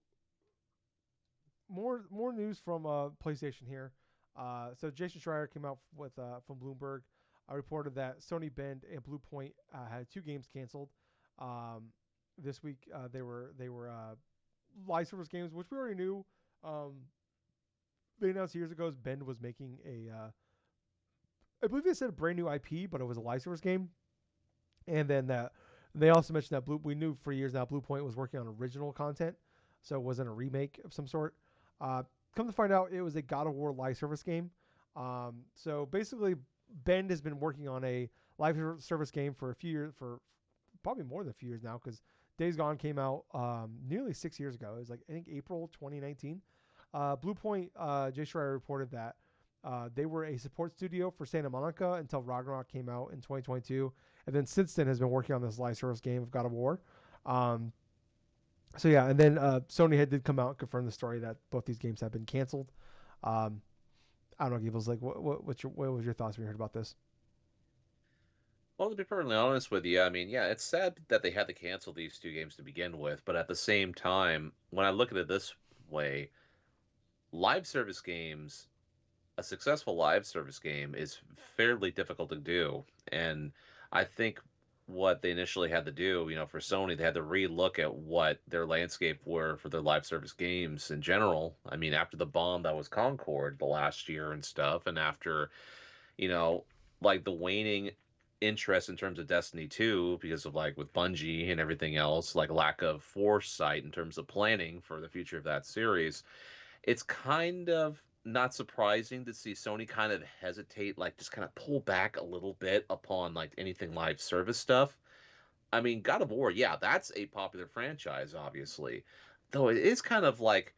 Speaker 1: more news from PlayStation here. So Jason Schreier came out with from Bloomberg, reported that Sony Bend and Blue Point had two games canceled this week. They were live service games, which we already knew. Um, they announced years ago Bend was making I believe they said a brand new IP, but it was a live service game. And then that they also mentioned that we knew for years now Blue Point was working on original content, so it wasn't a remake of some sort. Uh, Come to find out, it was a God of War live service game. So basically, Bend has been working on a live service game for a few years, for probably more than a few years now, because Days Gone came out nearly 6 years ago. It was like I think April 2019. Blue Point, Jay Schreier reported that they were a support studio for Santa Monica until Ragnarok came out in 2022, and then since then has been working on this live service game of God of War. Um, so yeah, and then Sony did come out and confirm the story that both these games have been canceled. Um, I don't know, Gables. Like, what was your thoughts when you heard about this?
Speaker 2: Well, to be perfectly honest with you, I mean, yeah, it's sad that they had to cancel these two games to begin with, but at the same time, when I look at it this way, live service games, a successful live service game is fairly difficult to do. And I think what they initially had to do. For Sony, they had to re-look at what their landscape were for their live service games in general. I mean, after the bomb that was Concord the last year and stuff, and after, you know, like the waning interest in terms of Destiny 2 because of like with Bungie and everything else, like lack of foresight in terms of planning for the future of that series, it's kind of not surprising to see Sony kind of hesitate, like just kind of pull back a little bit upon like anything live service stuff. I mean, God of War, yeah, that's a popular franchise, obviously. Though it is kind of like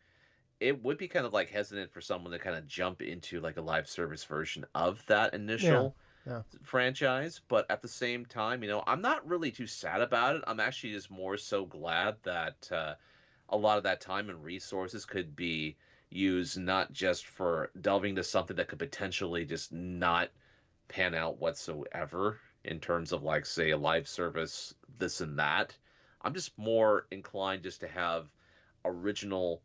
Speaker 2: it would be kind of like hesitant for someone to kind of jump into like a live service version of that
Speaker 1: Yeah.
Speaker 2: initial
Speaker 1: Yeah.
Speaker 2: franchise, but at the same time, I'm not really too sad about it. I'm actually just more so glad that a lot of that time and resources could be used not just for delving into something that could potentially just not pan out whatsoever in terms of like say a live service this and that. I'm just more inclined just to have original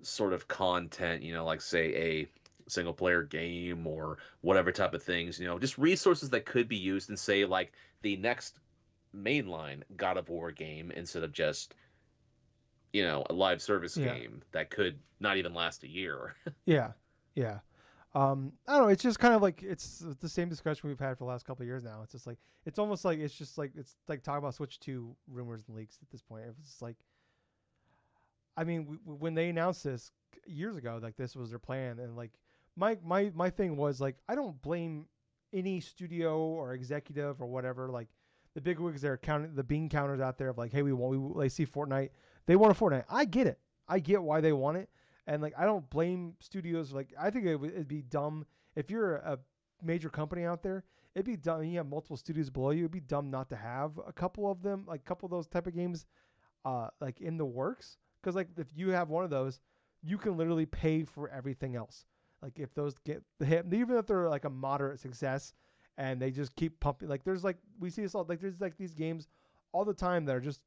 Speaker 2: sort of content, like say a single player game or whatever type of things, just resources that could be used in say like the next mainline God of War game instead of just, a live service
Speaker 1: Yeah.
Speaker 2: game that could not even last a year.
Speaker 1: Yeah. Yeah. I don't know. It's just kind of like it's the same discussion we've had for the last couple of years now. It's just like it's almost like it's just like it's like talking about Switch 2 rumors and leaks at this point. It's just like I mean, when they announced this years ago, like this was their plan, and like my thing was like I don't blame any studio or executive or whatever, like the big wigs that are counting the bean counters out there of like, hey, they see Fortnite, they want a Fortnite. I get it, I get why they want it, and like I don't blame studios. Like I think it'd be dumb if you're a major company out there. It'd be dumb. You have multiple studios below you. It'd be dumb not to have a couple of them, like a couple of those type of games like in the works, because like if you have one of those, you can literally pay for everything else. Like if those get the hit, even if they're like a moderate success, and they just keep pumping. Like there's like we see this all like there's like these games all the time that are just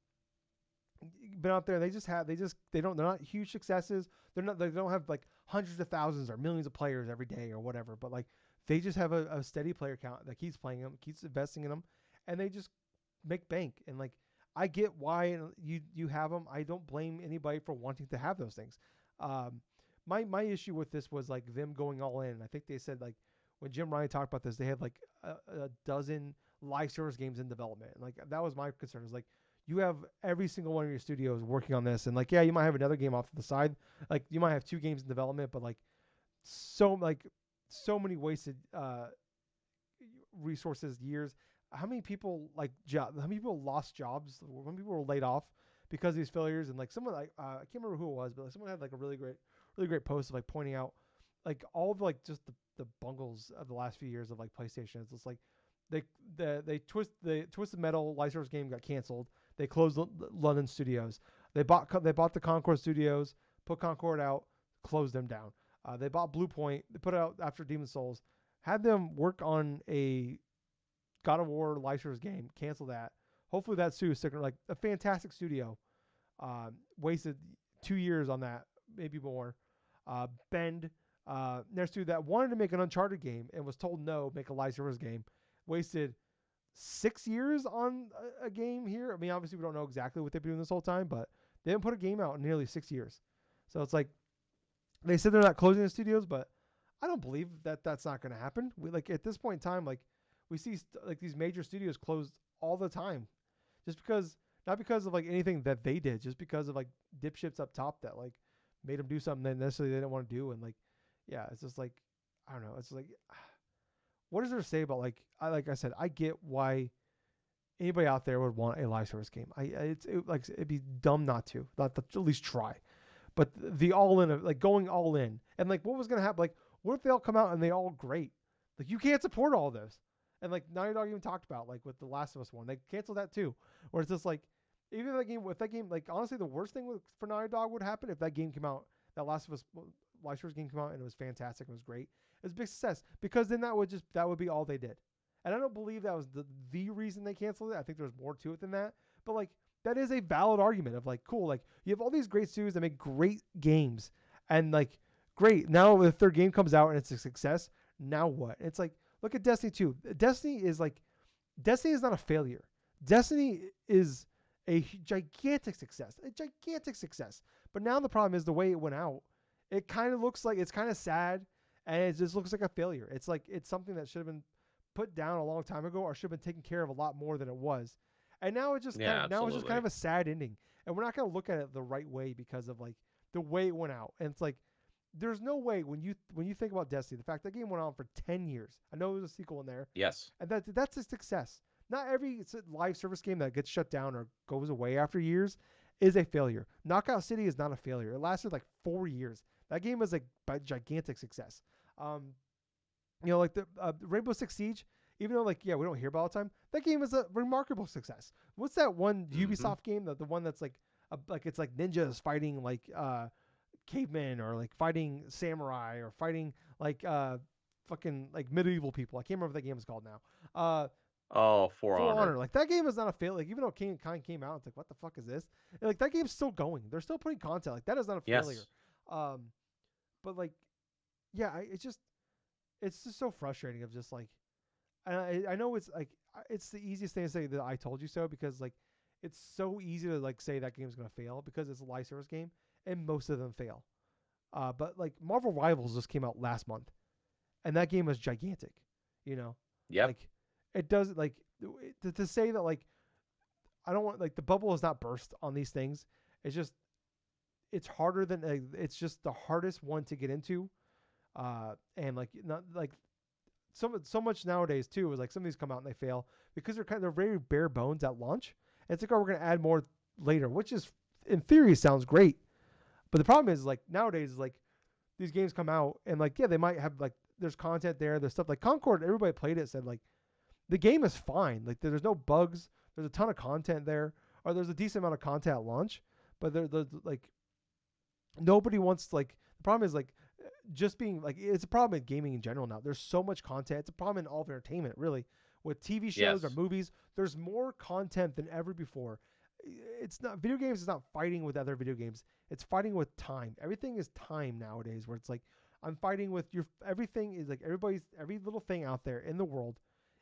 Speaker 1: been out there. They're not huge successes. They don't have like hundreds of thousands or millions of players every day or whatever. But like they just have a steady player count that keeps playing them, keeps investing in them, and they just make bank. And like I get why you have them. I don't blame anybody for wanting to have those things. Um, my issue with this was like them going all in. I think they said like when Jim Ryan talked about this, they had like a dozen live service games in development. And like that was my concern. Is like you have every single one of your studios working on this, and like yeah, you might have another game off to the side. Like you might have two games in development, but like so many wasted resources, years. How many people how many people lost jobs? How many people were laid off because of these failures? And like someone like I can't remember who it was, but like, someone had like a really great post of like pointing out like all of like just the bungles of the last few years of like PlayStation. It's just like they they twisted metal license game got canceled. They closed London studios. They bought the Concord studios, put Concord out, closed them down. They bought Blue Point. They put it out after Demon Souls, had them work on a God of War license game, cancel that. Hopefully that studio sticker like a fantastic studio. Wasted 2 years on that, maybe more. Bend, next to that wanted to make an Uncharted game and was told no, make a live service game. Wasted 6 years on a game here. I mean, obviously we don't know exactly what they've been doing this whole time, but they haven't put a game out in nearly 6 years. So it's like they said they're not closing the studios, but I don't believe that that's not going to happen. We like at this point in time, like we see like these major studios closed all the time, just because not because of like anything that they did, just because of like dipshits up top that like made them do something that necessarily they didn't want to do, and like yeah, it's just like I don't know, it's like what is there to say about like I said, I get why anybody out there would want a live service game. Like it'd be dumb not to at least try. But the all in like going all in and like what was gonna happen? Like what if they all come out and they all great? Like you can't support all this. And like Naughty Dog even talked about like with the Last of Us one, they canceled that too. Where it's just like even if that game like honestly the worst thing for Naughty Dog would happen if that game came out, that Last of Us Live Service game came out and it was fantastic, it was great, it was a big success because then that would be all they did. And I don't believe that was the reason they canceled it. I think there's more to it than that. But like that is a valid argument of like cool, like you have all these great studios that make great games and like great now if their game comes out and it's a success, now what? It's like look at Destiny 2. Destiny is not a failure. Destiny is a gigantic success, a gigantic success. But now the problem is the way it went out. It kind of looks like it's kind of sad, and it just looks like a failure. It's like it's something that should have been put down a long time ago, or should have been taken care of a lot more than it was. And now
Speaker 2: Yeah,
Speaker 1: it's just kind
Speaker 2: absolutely.
Speaker 1: of a sad ending, and we're not gonna look at it the right way because of like the way it went out. And it's like there's no way when you think about Destiny, the fact that game went on for 10 years. I know there's a sequel in there,
Speaker 2: Yes.
Speaker 1: and that's a success. Not every live service game that gets shut down or goes away after years is a failure. Knockout City is not a failure. It lasted like 4 years. That game was like a gigantic success. Um, like the Rainbow Six Siege, even though like yeah we don't hear about it all the time, that game is a remarkable success. What's that one
Speaker 2: Mm-hmm.
Speaker 1: Ubisoft game, the one that's like it's like ninjas fighting like cavemen, or like fighting samurai, or fighting like fucking like medieval people. I can't remember what that game is called now.
Speaker 2: Oh, For
Speaker 1: For
Speaker 2: Honor.
Speaker 1: Honor, like that game is not a fail. Like even though Kind came out, it's like what the fuck is this? And, like that game's still going. They're still putting content. Like that is not a failure.
Speaker 2: Yes.
Speaker 1: Um, but like yeah, it's just so frustrating. Of just like I know it's like it's the easiest thing to say that I told you so, because like it's so easy to like say that game's gonna fail because it's a live service game, and most of them fail. But like Marvel Rivals just came out last month, and that game was gigantic. You know,
Speaker 2: Yep.
Speaker 1: like it does like to say that like I don't want like the bubble is not burst on these things. It's just it's harder than it's just the hardest one to get into. And like not like so much nowadays too is like some of these come out and they fail because they're very bare bones at launch. And it's like, oh, we're gonna add more later, which is in theory sounds great. But the problem is like nowadays is like these games come out and like yeah they might have like there's content there, there's stuff like Concord. Everybody played it said like the game is fine. Like there's no bugs. There's a ton of content there, or there's a decent amount of content at launch. But there's like nobody wants to, like the problem is like just being like it's a problem in gaming in general now. There's so much content. It's a problem in all of entertainment really. With TV shows or
Speaker 2: Yes.
Speaker 1: movies, there's more content than ever before. It's not video games is not fighting with other video games. It's fighting with time. Everything is time nowadays where it's like I'm fighting with your everything is like every little thing out there in the world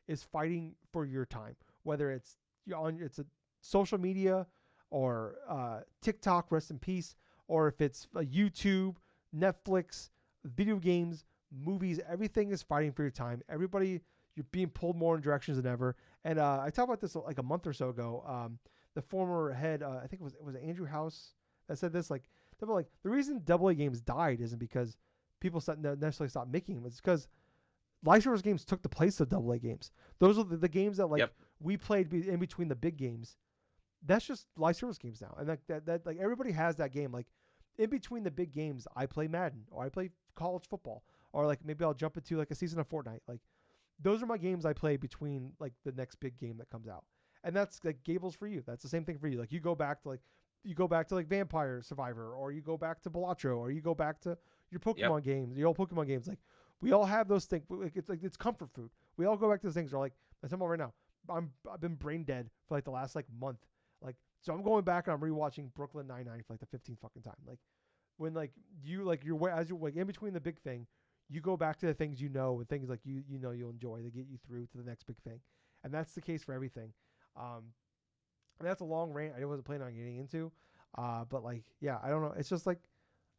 Speaker 1: is fighting for your time. Whether it's it's a social media or TikTok, rest in peace, or if it's YouTube, Netflix, video games, movies, everything is fighting for your time. Everybody, you're being pulled more in directions than ever. And I talked about this like a month or so ago. The former head, I think it was Andrew House that said this. Like, the reason AA games died isn't because people necessarily stopped making them. It's because live service games took the place of AA games. Those are the games that like
Speaker 2: Yep.
Speaker 1: we played in between the big games. That's just live service games now, and that like everybody has that game. Like in between the big games, I play Madden or I play college football, or like maybe I'll jump into like a season of Fortnite. Like those are my games I play between like the next big game that comes out. And that's like Gables for you. That's the same thing for you. Like you go back to like Vampire Survivor, or you go back to Balatro, or you go back to your
Speaker 2: Yep.
Speaker 1: Pokemon games, your old Pokemon games. Like we all have those things. Like it's comfort food. We all go back to those things. Are like I'm talking about right now. I've been brain dead for like the last like month. Like so I'm going back and I'm rewatching Brooklyn Nine-Nine for like the 15th fucking time. Like when like you like you're as you're like in between the big thing, you go back to the things you know and things like you know you'll enjoy. They get you through to the next big thing, and that's the case for everything. Um, and that's a long rant I wasn't planning on getting into, but like yeah, I don't know. It's just like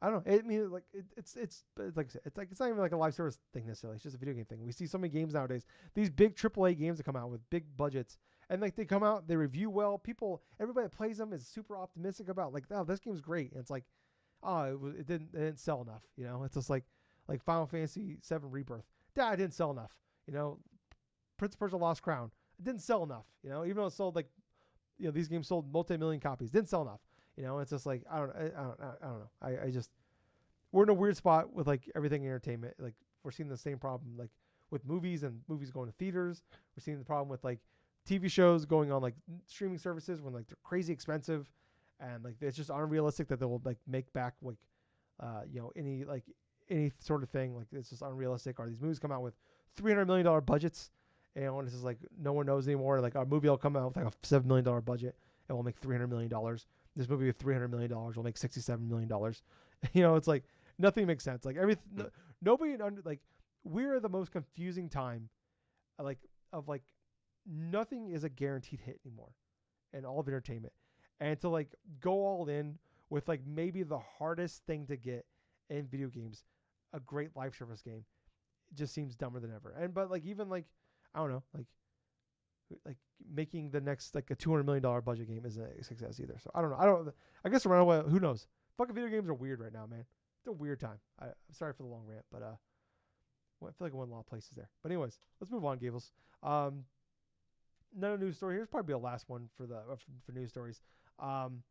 Speaker 1: I don't know. I mean, like it's like I said, it's like it's not even like a live service thing necessarily. It's just a video game thing. We see so many games nowadays. These big AAA games that come out with big budgets, and like they come out, they review well. Everybody that plays them is super optimistic about like, oh, this game's great. And it's like, oh, it didn't sell enough. You know, it's just like Final Fantasy VII Rebirth. Yeah, it didn't sell enough. You know, Prince of Persia Lost Crown. It didn't sell enough. You know, even though it sold like these games sold multi-million copies, didn't sell enough. You know, it's just like I don't know. I just we're in a weird spot with like everything in entertainment. Like we're seeing the same problem like with movies and movies going to theaters. We're seeing the problem with like TV shows going on like streaming services when like they're crazy expensive, and like it's just unrealistic that they will like make back like any sort of thing. Like it's just unrealistic. Or these movies come out with $300 million budgets, and it's just like no one knows anymore. Like our movie will come out with like a $7 million budget and will make $300 million. This movie with $300 million will make $67 million. It's like nothing makes sense. Like everything, nobody under like we're the most confusing time, like of like nothing is a guaranteed hit anymore in all of entertainment. And to like go all in with like maybe the hardest thing to get in video games, a great live service game, it just seems dumber than ever. And but like even like I don't know, like making the next like a $200 million budget game isn't a success either. So I don't know. I don't. I guess around who knows? Fucking video games are weird right now, man. It's a weird time. I'm sorry for the long rant, but I feel like I went a lot of places there. But anyways, let's move on, Gables. Um, Another news story. Here's probably the last one for the for news stories. Um,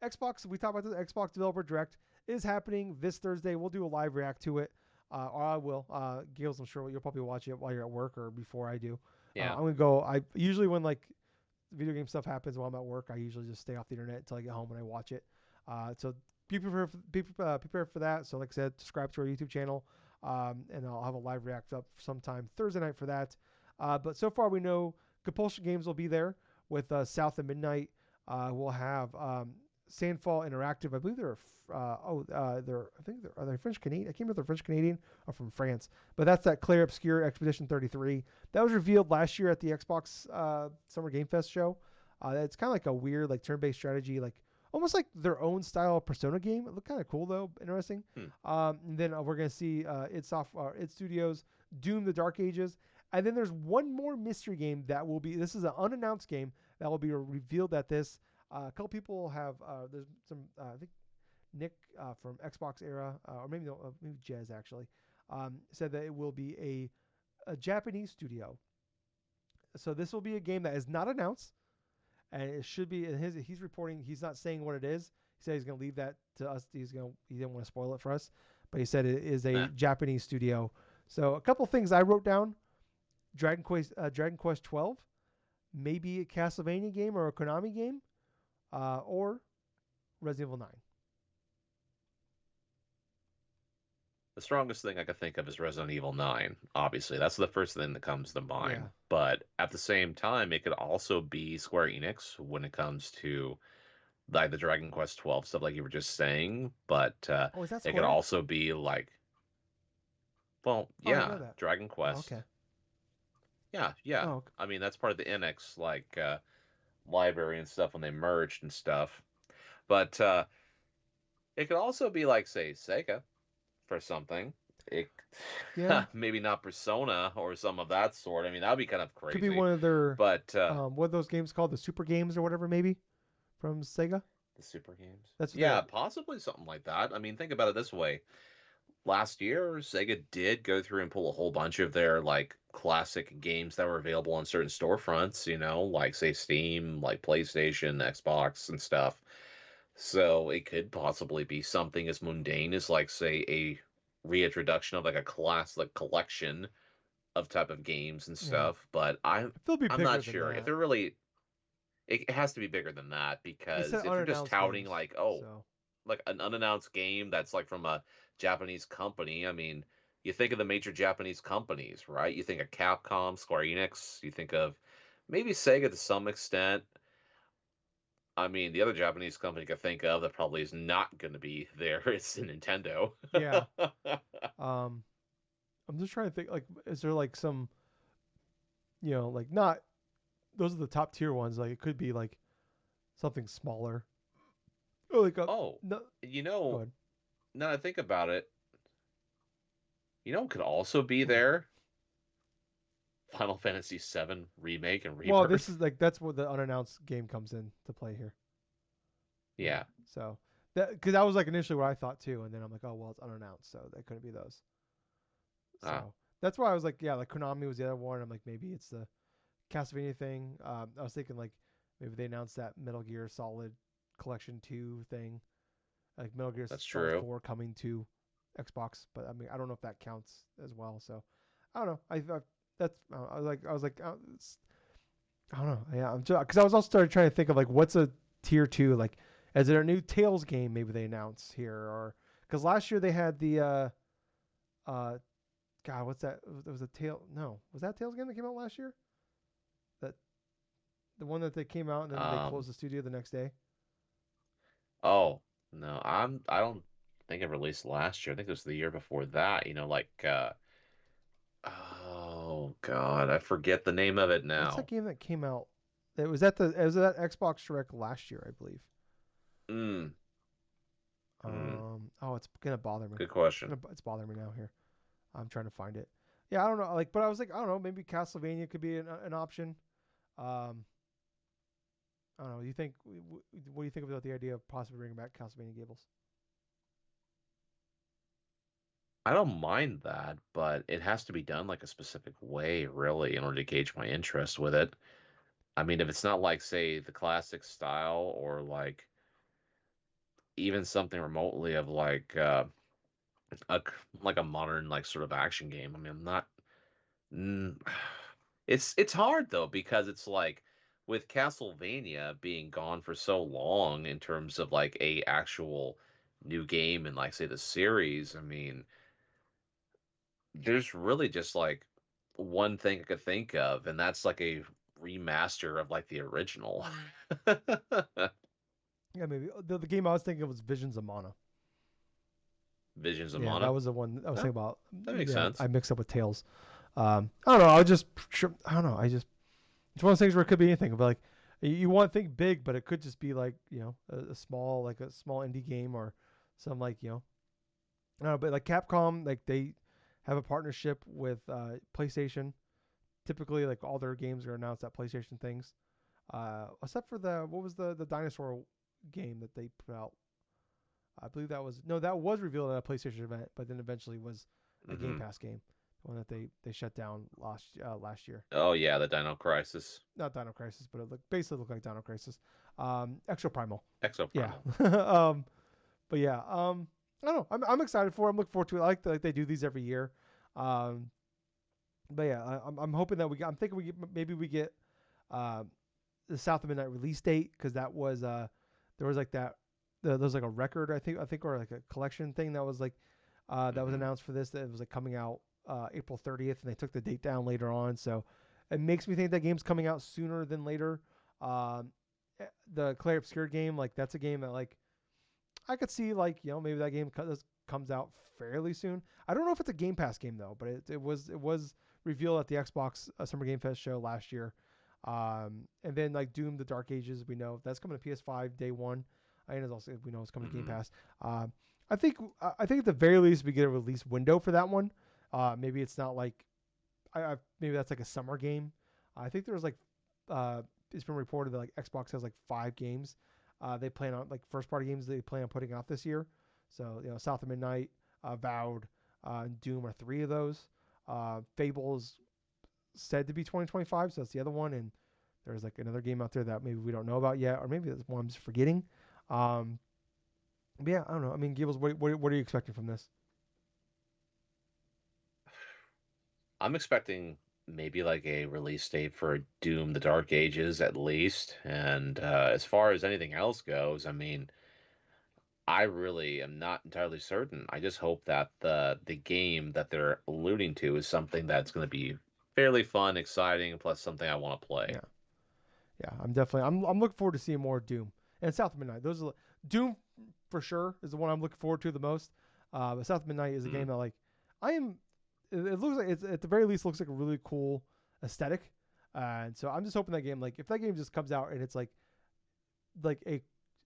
Speaker 1: Xbox. We talked about the Xbox Developer Direct is happening this Thursday. We'll do a live react to it. Or I will. Gales, I'm sure you'll probably watch it while you're at work or before I do.
Speaker 2: Yeah.
Speaker 1: I'm gonna go. I usually when like video game stuff happens while I'm at work, I usually just stay off the internet until I get home and I watch it. So be prepared for that. So like I said, subscribe to our YouTube channel, and I'll have a live react up sometime Thursday night for that. But so far we know Compulsion Games will be there with South and Midnight. We'll have Sandfall Interactive. I believe they're I think are they French Canadian? I can't remember if they're French Canadian or from France. But that's that Claire Obscure Expedition 33 that was revealed last year at the Xbox Summer Game Fest show. It's kind of like a weird like turn-based strategy, like almost like their own style of Persona game. It looked kind of cool though, interesting.
Speaker 2: Hmm.
Speaker 1: And then we're gonna see id Studios Doom: The Dark Ages, and then there's one more mystery game that will be. This is an unannounced game that will be revealed at this. A couple people have. There's some. I think Nick from Xbox era, or maybe no, maybe Jez actually, said that it will be a Japanese studio. So this will be a game that is not announced, and it should be. He's reporting. He's not saying what it is. He said he's going to leave that to us. He didn't want to spoil it for us, but he said it is a
Speaker 2: Nah.
Speaker 1: Japanese studio. So a couple things I wrote down: Dragon Quest 12, maybe a Castlevania game or a Konami game, or Resident Evil 9.
Speaker 2: The strongest thing I could think of is Resident Evil 9. Obviously, that's the first thing that comes to
Speaker 1: Yeah.
Speaker 2: mind. But at the same time, it could also be Square Enix when it comes to like the Dragon Quest 12 stuff, like you were just saying. But
Speaker 1: Oh, is that
Speaker 2: it could
Speaker 1: Square?
Speaker 2: also be like, well,
Speaker 1: Oh, I didn't know
Speaker 2: yeah,
Speaker 1: that.
Speaker 2: Dragon
Speaker 1: Oh,
Speaker 2: Quest.
Speaker 1: okay.
Speaker 2: Yeah, yeah.
Speaker 1: Oh, okay.
Speaker 2: I mean, that's part of the NX like library and stuff when they merged and stuff. But it could also be like, say, Sega for something. It
Speaker 1: Yeah.
Speaker 2: maybe not Persona or some of that sort. I mean, that would be kind of
Speaker 1: Could be
Speaker 2: crazy.
Speaker 1: one of their
Speaker 2: But
Speaker 1: what are those games called? The Super Games or whatever, maybe from Sega.
Speaker 2: the Super games,
Speaker 1: That's what
Speaker 2: yeah,
Speaker 1: they're.
Speaker 2: possibly something like that. I mean, think about it this way: last year, Sega did go through and pull a whole bunch of their like classic games that were available on certain storefronts. You know, like say Steam, like PlayStation, Xbox, and stuff. So it could possibly be something as mundane as like say a reintroduction of like a classic collection of type of games and
Speaker 1: Yeah.
Speaker 2: stuff. But I'm
Speaker 1: If they'll be
Speaker 2: I'm
Speaker 1: bigger
Speaker 2: not
Speaker 1: than
Speaker 2: sure if
Speaker 1: that.
Speaker 2: they're really. It has to be bigger than that
Speaker 1: They said
Speaker 2: because if you're just
Speaker 1: unannounced
Speaker 2: touting
Speaker 1: games,
Speaker 2: like, oh,
Speaker 1: so
Speaker 2: like an unannounced game that's like from a Japanese company, I mean, you think of the major Japanese companies, right? You think of Capcom, Square Enix, you think of maybe Sega to some extent. I mean, the other Japanese company you could think of that probably is not going to be there is Nintendo.
Speaker 1: yeah. Um, I'm just trying to think. Like, is there like some, like not those are the top tier ones. Like, it could be like something smaller. Or like a
Speaker 2: Oh,
Speaker 1: no.
Speaker 2: you
Speaker 1: Go
Speaker 2: know,
Speaker 1: ahead.
Speaker 2: now that I think about it, could also be
Speaker 1: Hmm.
Speaker 2: there Final Fantasy VII Remake and
Speaker 1: Well, this
Speaker 2: Rebirth.
Speaker 1: is like that's where the unannounced game comes in to play here. Yeah.
Speaker 2: Yeah,
Speaker 1: So because that was like initially what I thought too, and then I'm like, oh well, it's unannounced, so that couldn't be those.
Speaker 2: ah,
Speaker 1: So that's why I was like, yeah, like Konami was the other one. I'm like, maybe it's the Castlevania thing. I was thinking like maybe they announced that Metal Gear Solid Collection 2 thing, like Metal Gear
Speaker 2: that's
Speaker 1: Solid
Speaker 2: true.
Speaker 1: 4 coming to Xbox, but I mean I don't know if that counts as well. So I don't know. I that's I was like I don't know. Yeah, I'm just because I was also started trying to think of like what's a tier two like. Is there a new Tails game maybe they announced here or because last year they had the uh God, what's that? It was a tail. No, was that Tails game that came out last year? That the one that they came out and then they
Speaker 2: Um,
Speaker 1: closed the studio the next day.
Speaker 2: oh no, I don't think it released last year. I think it was the year before that. You know, like Oh God, I forget the name of it
Speaker 1: What's that
Speaker 2: now.
Speaker 1: game that came out? It was at Xbox Direct last year, I believe.
Speaker 2: Mm, mm,
Speaker 1: Oh, it's gonna bother me.
Speaker 2: good question.
Speaker 1: It's bothering me now here. I'm trying to find it. Yeah, I don't know. Like, but I was like, I don't know. Maybe Castlevania could be an option. Um, I don't know. You think? What do you think about the idea of possibly bringing back Castlevania Gables?
Speaker 2: I don't mind that, but it has to be done like a specific way, really, in order to gauge my interest with it. I mean, if it's not like, say, the classic style or like even something remotely of like a like a modern like sort of action game. I mean, I'm not. Mm, it's hard though because it's like with Castlevania being gone for so long in terms of like a actual new game and like say the series. I mean, there's really just like one thing I could think of, and that's like a remaster of like the original.
Speaker 1: Yeah, maybe the game I was thinking of was Visions of Mana.
Speaker 2: Visions of
Speaker 1: Yeah, that
Speaker 2: Mana.
Speaker 1: was the one I was
Speaker 2: Oh,
Speaker 1: thinking about.
Speaker 2: that makes
Speaker 1: Yeah, I
Speaker 2: sense.
Speaker 1: mixed up with Tales. I don't know. I was just sure. I don't know. I just it's one of those things where it could be anything. But like, you want to think big, but it could just be like a small indie game or some like I don't know. But like Capcom, like they have a partnership with PlayStation. Typically, like all their games are announced at PlayStation things. Except for the what was the dinosaur game that they put out? I believe that was revealed at a PlayStation event, but then eventually was a Game
Speaker 2: Hmm.
Speaker 1: Pass game, the one that they shut down last year.
Speaker 2: Oh yeah, the Dino Crisis,
Speaker 1: Not Dino Crisis, but it basically looked like Dino Crisis. Extra Primal. Yeah.
Speaker 2: Exoprimal.
Speaker 1: But yeah. I don't know. I'm excited for it. I'm looking forward to it. I like that like they do these every year. Um, but yeah, I'm hoping that I'm thinking maybe we get uh, the South of Midnight release date because that was there was like there was like a record I think or like a collection thing that was like that was
Speaker 2: Hmm.
Speaker 1: announced for this that it was like coming out April 30th and they took the date down later on, so it makes me think that game's coming out sooner than later. um the Clay Obscured game, like that's a game that like I could see like maybe that game comes out fairly soon. I don't know if it's a Game Pass game though, but it was revealed at the Xbox Summer Game Fest show last year. And then like Doom: The Dark Ages, we know that's coming to PS5 day one. And it's also we know it's coming to Game
Speaker 2: Hmm.
Speaker 1: Pass. I think at the very least we get a release window for that one. Maybe it's not like maybe that's like a summer game. I think there was like uh, it's been reported that like Xbox has like 5 games. They plan on like first party games they plan on putting out this year. So South of Midnight, Vowed, and Doom are 3 of those. Fable's said to be 2025, so that's the other one. And there's like another game out there that maybe we don't know about yet, or maybe that's one I'm just forgetting. Um, but yeah, I don't know. I mean, Gables, what are you expecting from this?
Speaker 2: I'm expecting maybe like a release date for Doom: The Dark Ages at least. And as far as anything else goes, I mean, I really am not entirely certain. I just hope that the game that they're alluding to is something that's going to be fairly fun, exciting, plus something I want to play.
Speaker 1: Yeah, yeah, I'm looking forward to seeing more Doom and South of Midnight. Those are Doom for sure is the one I'm looking forward to the most. But South of Midnight is a
Speaker 2: Hmm.
Speaker 1: game that like I am. It looks like it's at the very least looks like a really cool aesthetic, and so I'm just hoping that game like if that game just comes out and it's like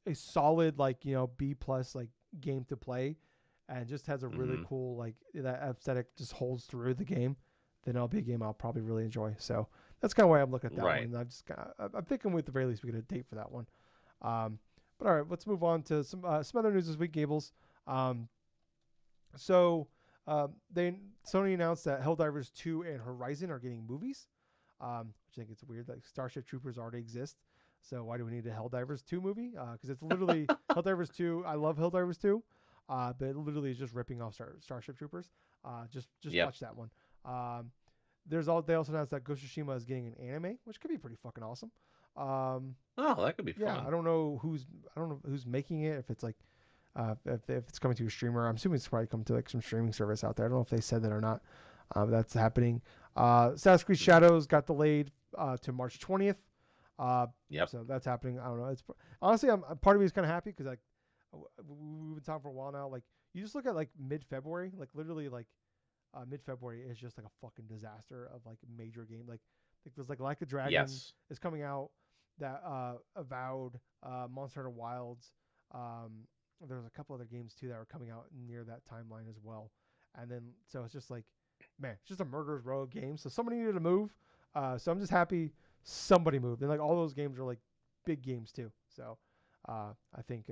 Speaker 1: a solid like B plus like game to play, and just has a really
Speaker 2: Hmm.
Speaker 1: cool like that aesthetic just holds through the game, then it'll be a game I'll probably really enjoy. So that's kind of why I'm looking at that one.
Speaker 2: Right.
Speaker 1: And I'm thinking with the very least we get a date for that one. Um, but all right, let's move on to some other news this week, Gables. Um, so they Sony announced that Helldivers 2 and Horizon are getting movies, which I think it's weird. Like Starship Troopers already exist, so why do we need a Helldivers 2 movie? Because it's literally Helldivers 2. I love Helldivers 2, but it literally is just ripping off Starship Troopers. Just
Speaker 2: Yep.
Speaker 1: watch that one. Um, they also announced that Ghost of Tsushima is getting an anime, which could be pretty fucking awesome. Um,
Speaker 2: Oh, that could be
Speaker 1: yeah,
Speaker 2: fun.
Speaker 1: I don't know who's making it. If it's like if it's coming to a streamer, I'm assuming it's probably coming to like some streaming service out there. I don't know if they said that or not. That's happening. Assassin's Creed
Speaker 2: Hmm.
Speaker 1: Shadows got delayed to March 20th. Uh,
Speaker 2: Yep.
Speaker 1: so that's happening. I don't know. It's honestly, I'm part of me is kind of happy because like we've been talking for a while now. Like you just look at like mid February, like literally like mid-February is just like a fucking disaster of like major game. Like there's like a Dragon
Speaker 2: Yes.
Speaker 1: is coming out, that Avowed, Monster Hunter Wilds. Um, there's a couple other games too that are coming out near that timeline as well. And then so it's just like, man, it's just a murderer's row of games. So somebody needed to move. So I'm just happy somebody moved. And like all those games are like big games too. So I think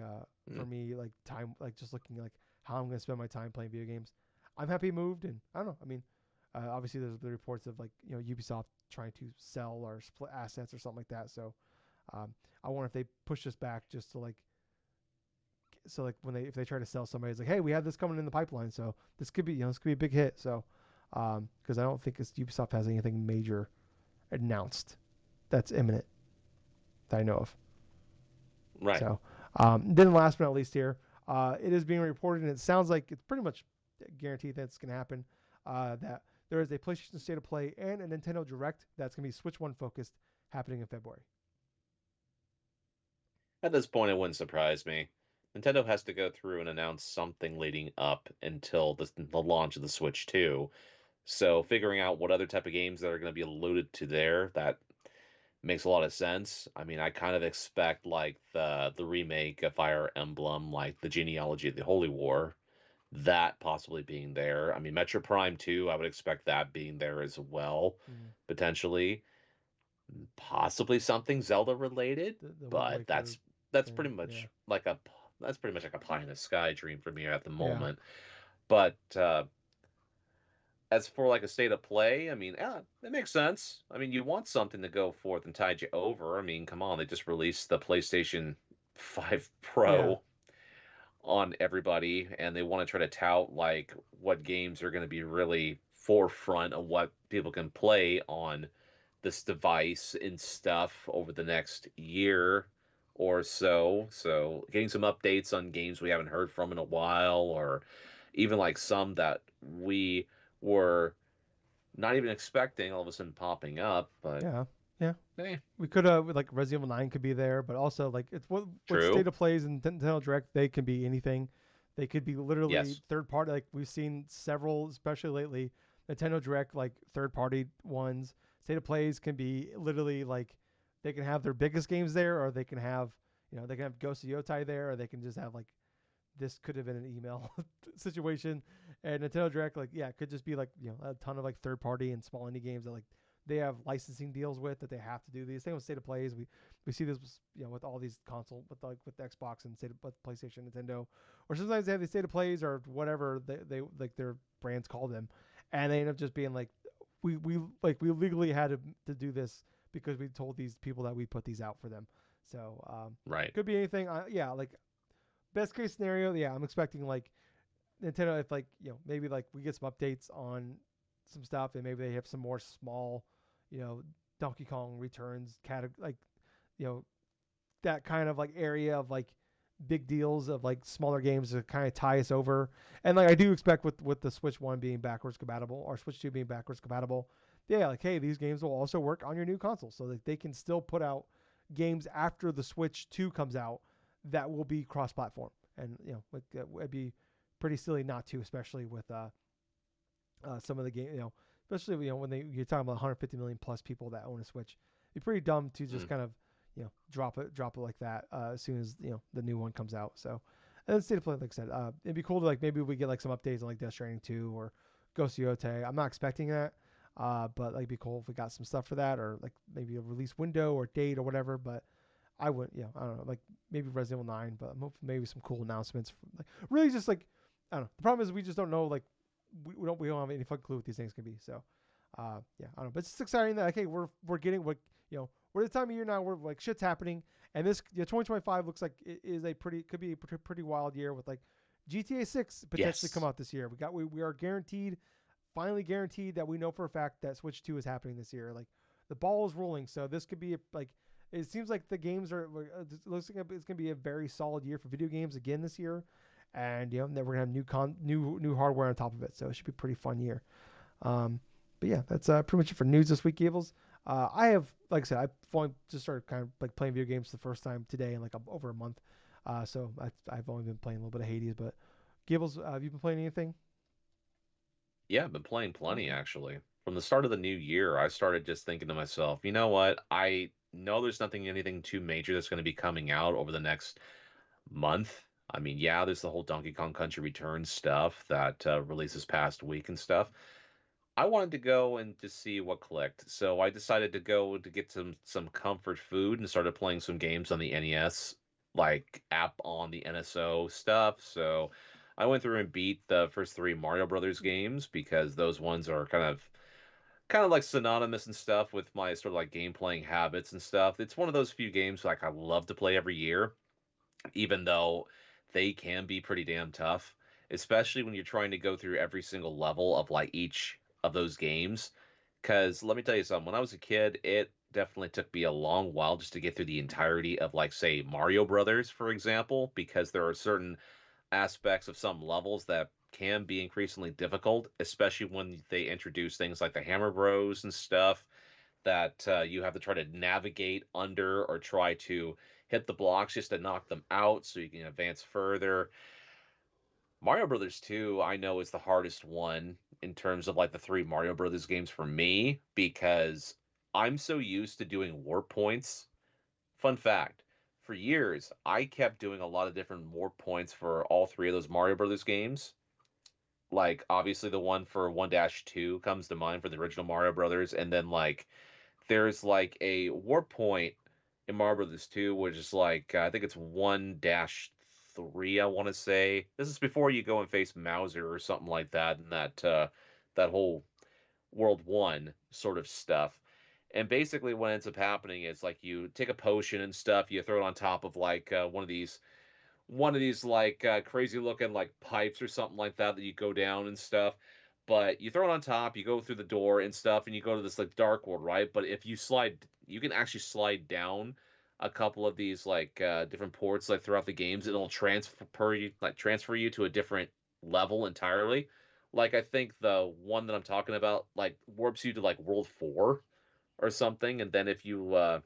Speaker 1: for
Speaker 2: Mm.
Speaker 1: me, like time, like just looking like how I'm gonna spend my time playing video games, I'm happy it moved. And I don't know. I mean, obviously there's the reports of like Ubisoft trying to sell or split assets or something like that. So I wonder if they push this back just to like, so like when they if they try to sell somebody, it's like, hey, we have this coming in the pipeline, so this could be this could be a big hit. So because I don't think Ubisoft has anything major announced that's imminent that I know of.
Speaker 2: Right.
Speaker 1: So then last but not least here, it is being reported, and it sounds like it's pretty much guaranteed that it's going to happen. That there is a PlayStation State of Play and a Nintendo Direct that's going to be Switch One focused, happening in February.
Speaker 2: At this point, it wouldn't surprise me. Nintendo has to go through and announce something leading up until the launch of the Switch 2. So figuring out what other type of games that are going to be alluded to there, that makes a lot of sense. I mean, I kind of expect like the remake of Fire Emblem, like the genealogy of the Holy War, that possibly being there. I mean, Metro Prime 2, I would expect that being there as well,
Speaker 1: Mm.
Speaker 2: potentially. Possibly something Zelda related,
Speaker 1: The Wind
Speaker 2: but
Speaker 1: Waker
Speaker 2: that's
Speaker 1: thing,
Speaker 2: pretty
Speaker 1: yeah,
Speaker 2: much like a that's pretty much like a pie in the sky dream for me at the
Speaker 1: yeah,
Speaker 2: moment. But as for like a state of play, I mean, yeah, it makes sense. I mean, you want something to go forth and tide you over. I mean, come on, they just released the PlayStation 5
Speaker 1: yeah,
Speaker 2: Pro on everybody, and they want to try to tout like what games are going to be really forefront of what people can play on this device and stuff over the next year or so. So, getting some updates on games we haven't heard from in a while, or even like some that we were not even expecting all of a sudden popping up. But
Speaker 1: yeah, yeah.
Speaker 2: eh,
Speaker 1: We could like Resident Evil 9 could be there, but also like it's what
Speaker 2: true.
Speaker 1: State of Plays and Nintendo Direct, they can be anything. They could be literally
Speaker 2: Yes.
Speaker 1: third party. Like we've seen several, especially lately, Nintendo Direct like third party ones. State of Plays can be literally like they can have their biggest games there, or they can have they can have Ghost of Yotai there, or they can just have like this could have been an email situation. And Nintendo Direct, like, yeah, it could just be like, a ton of like third party and small indie games that like they have licensing deals with that they have to do these. Same with State of Plays. We see this, with all these console, with Xbox and State of with PlayStation, Nintendo, or sometimes they have these State of Plays or whatever they like their brands call them, and they end up just being like, we legally had to do this because we told these people that we put these out for them. So
Speaker 2: Right.
Speaker 1: could be anything. Yeah, like best case scenario, yeah, I'm expecting like Nintendo, if like maybe like we get some updates on some stuff, and maybe they have some more small, you know Donkey Kong Returns category, like you know that kind of like area of like big deals of like smaller games to kind of tie us over. And like I do expect with the Switch One being backwards compatible or Switch Two being backwards compatible, yeah, like hey, these games will also work on your new console, so that they can still put out games after the Switch Two comes out that will be cross-platform. And like it'd be pretty silly not to, especially with some of the game, especially when you're talking about 150 million plus people that own a Switch. It'd be pretty dumb to just
Speaker 2: Mm.
Speaker 1: kind of drop it like that as soon as the new one comes out. So, and then State of Play, like I said, it'd be cool to like maybe we get like some updates on like Death Stranding 2 or Ghost of Yotei. I'm not expecting that, but like it'd be cool if we got some stuff for that, or like maybe a release window or date or whatever. But I wouldn't, I don't know, like maybe Resident Evil 9, but I'm hoping maybe some cool announcements. Like really, just like I don't know. The problem is we just don't know. Like we don't have any fucking clue what these things can be. So, yeah, I don't know. But it's just exciting that okay, we're getting what we're at the time of year now where like shit's happening, and this 2025 looks like it is a could be a pretty wild year with like GTA 6 potentially come
Speaker 2: Yes.
Speaker 1: out this year. We are guaranteed, finally guaranteed that we know for a fact that Switch 2 is happening this year. Like the ball is rolling, so this could be like it seems like the games are. It looks like it's gonna be a very solid year for video games again this year, and then we're gonna have new hardware on top of it. So it should be a pretty fun year. Um, but yeah, that's pretty much it for news this week, Gables. I have, like I said, I've only just started kind of like playing video games for the first time today in like over a month. I've only been playing a little bit of Hades, but Gables, have you been playing anything?
Speaker 2: Yeah, I've been playing plenty
Speaker 1: Okay.
Speaker 2: actually. From the start of the new year, I started just thinking to myself, you know what? I know there's nothing anything too major that's going to be coming out over the next month. I mean, yeah, there's the whole Donkey Kong Country Returns stuff that released this past week and stuff. I wanted to go and just see what clicked. So I decided to go to get some comfort food and started playing some games on the NES, like app on the NSO stuff. So I went through and beat the first three Mario Brothers games because those ones are kind of like synonymous and stuff with my sort of like game playing habits and stuff. It's one of those few games like I love to play every year, even though they can be pretty damn tough, especially when you're trying to go through every single level of like each of those games. Because let me tell you something, when I was a kid, it definitely took me a long while just to get through the entirety of, like, say, Mario Brothers, for example, because there are certain aspects of some levels that can be increasingly difficult, especially when they introduce things like the Hammer Bros and stuff that you have to try to navigate under or try to hit the blocks just to knock them out so you can advance further. Mario Brothers 2, I know is the hardest one in terms of like the three Mario Brothers games for me because I'm so used to doing warp points. Fun fact, for years I kept doing a lot of different warp points for all three of those Mario Brothers games. Like obviously the one for 1-2 comes to mind for the original Mario Brothers, and then like there's like a warp point in Mario Brothers 2, which is like I think it's 1-3, I want to say. This is before you go and face Mauser or something like that, and that whole World 1 sort of stuff. And basically, what ends up happening is like you take a potion and stuff, you throw it on top of like one of these like crazy looking like pipes or something like that that you go down and stuff. But you throw it on top, you go through the door and stuff, and you go to this like dark world, right? But if you slide, you can actually slide down a couple of these like different ports like throughout the games. It'll transfer you to a different level entirely. Like I think the one that I'm talking about like warps you to like World 4 or something, and then if you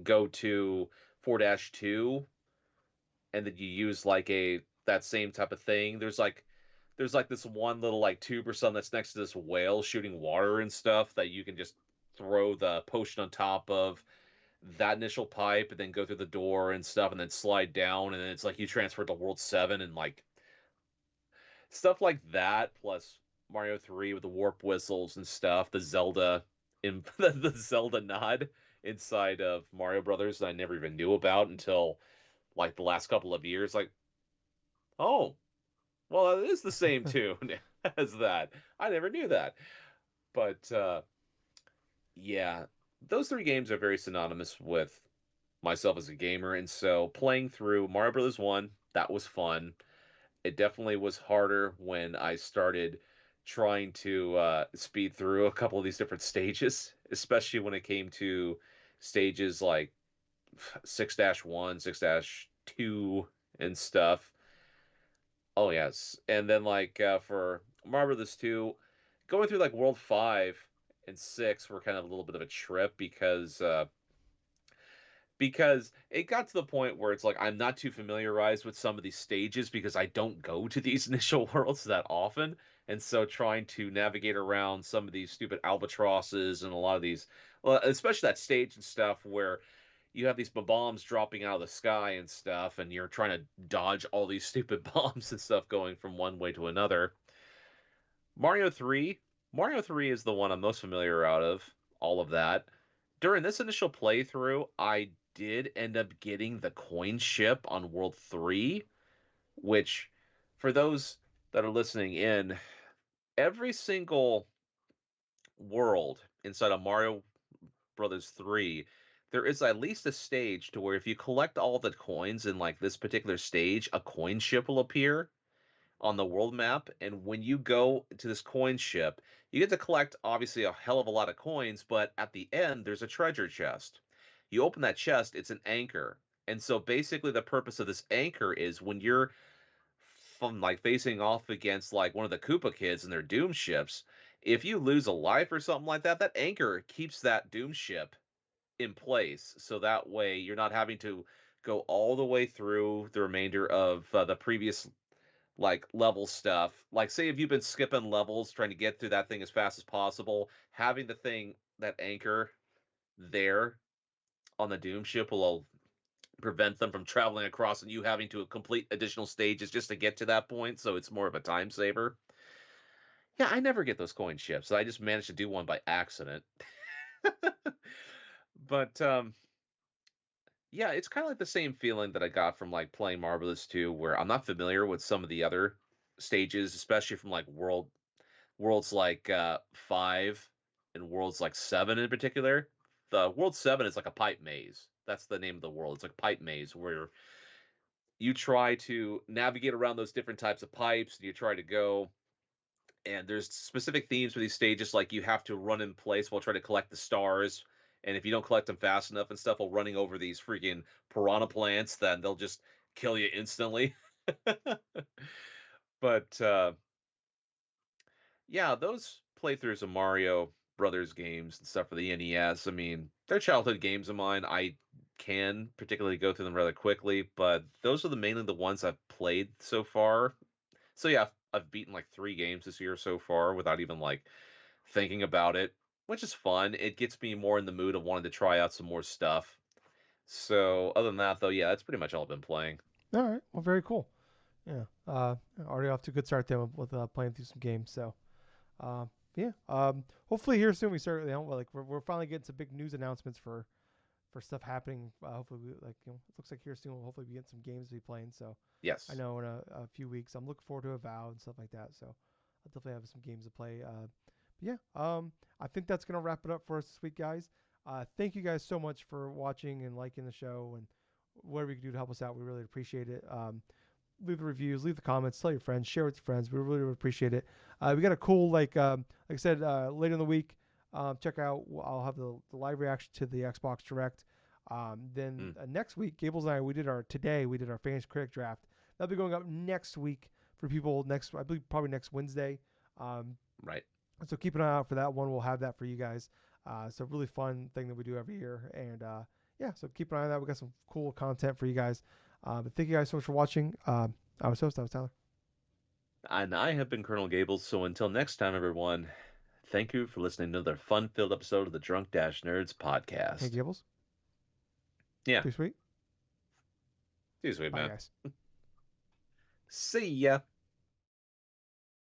Speaker 2: go to 4-2 and then you use like a that same type of thing. There's like this one little like tube or something that's next to this whale shooting water and stuff that you can just throw the potion on top of that initial pipe and then go through the door and stuff and then slide down and then it's like you transfer to World 7 and like stuff like that plus Mario 3 with the warp whistles and stuff, the Zelda in the Zelda nod inside of Mario Brothers that I never even knew about until like the last couple of years. Like, oh, well, it is the same tune as that. I never knew that. But yeah, those three games are very synonymous with myself as a gamer, and so playing through Mario Brothers 1, that was fun. It definitely was harder when I started trying to speed through a couple of these different stages, especially when it came to stages like 6-1, 6-2, and stuff. Oh yes, and then like for Mario Brothers 2, going through like World 5 and 6 were kind of a little bit of a trip because it got to the point where it's like I'm not too familiarized with some of these stages because I don't go to these initial worlds that often, and so trying to navigate around some of these stupid albatrosses and a lot of these, well, especially that stage and stuff where you have these bombs dropping out of the sky and stuff, and you're trying to dodge all these stupid bombs and stuff going from one way to another. Mario 3, Mario 3 is the one I'm most familiar out of all of that. During this initial playthrough, I did end up getting the coin ship on World 3, which for those that are listening in, every single world inside of Mario Brothers 3, there is at least a stage to where if you collect all the coins in like this particular stage, a coin ship will appear on the world map. And when you go to this coin ship, you get to collect obviously a hell of a lot of coins, but at the end, there's a treasure chest. You open that chest, it's an anchor. And so basically, the purpose of this anchor is when you're from like facing off against like one of the Koopa kids and their Doom ships, if you lose a life or something like that, that anchor keeps that Doom ship in place. So that way you're not having to go all the way through the remainder of the previous like level stuff. Like say if you've been skipping levels trying to get through that thing as fast as possible, having the thing that anchor there on the Doom ship will prevent them from traveling across and you having to complete additional stages just to get to that point, so it's more of a time saver. Yeah, I never get those coin ships. I just managed to do one by accident. But yeah, it's kind of like the same feeling that I got from like playing Marvelous 2, where I'm not familiar with some of the other stages, especially from like worlds like 5 and worlds like 7 in particular. The world 7 is like a pipe maze. That's the name of the world. It's like a pipe maze where you try to navigate around those different types of pipes and you try to go, and there's specific themes for these stages, like you have to run in place while trying to collect the stars, and if you don't collect them fast enough and stuff while running over these freaking piranha plants, then they'll just kill you instantly. But yeah, those playthroughs of Mario Brothers games and stuff for the NES, I mean, they're childhood games of mine. I can particularly go through them rather quickly, but those are the mainly the ones I've played so far. So yeah, I've beaten like 3 games this year so far without even like thinking about it, which is fun. It gets me more in the mood of wanting to try out some more stuff. So other than that, though, yeah, that's pretty much all I've been playing.
Speaker 1: All right. Well, very cool. Yeah. Already off to a good start there with playing through some games. So, uh, yeah. Hopefully here soon we start. Like we're finally getting some big news announcements for stuff happening. Hopefully, it looks like here soon we'll hopefully be getting some games to be playing. So, I
Speaker 2: Yes.
Speaker 1: know in a few weeks I'm looking forward to Avowed and stuff like that. So, I'll definitely have some games to play. But yeah, I think that's gonna wrap it up for us this week, guys. Thank you guys so much for watching and liking the show and whatever you can do to help us out. We really appreciate it. Leave the reviews, leave the comments, tell your friends, share with your friends. We really would appreciate it. We got a cool like I said later in the week. Check out. I'll have the live reaction to the Xbox Direct. Then
Speaker 2: Mm,
Speaker 1: next week, Gables and I we did our Fantasy Critic draft. That'll be going up next week for people next. I believe probably next Wednesday. Um,
Speaker 2: right.
Speaker 1: so keep an eye out for that one. We'll have that for you guys. It's a really fun thing that we do every year, and yeah, so keep an eye on that. We got some cool content for you guys. But thank you guys so much for watching. I was host. I was Tyler.
Speaker 2: And I have been Colonel Gables. So until next time, everyone, thank you for listening to another fun-filled episode of the Drunk Nerds
Speaker 1: Hey
Speaker 2: podcast.
Speaker 1: Gables.
Speaker 2: Yeah.
Speaker 1: Too sweet.
Speaker 2: See you, sweet
Speaker 1: Bye
Speaker 2: man.
Speaker 1: guys.
Speaker 2: See ya.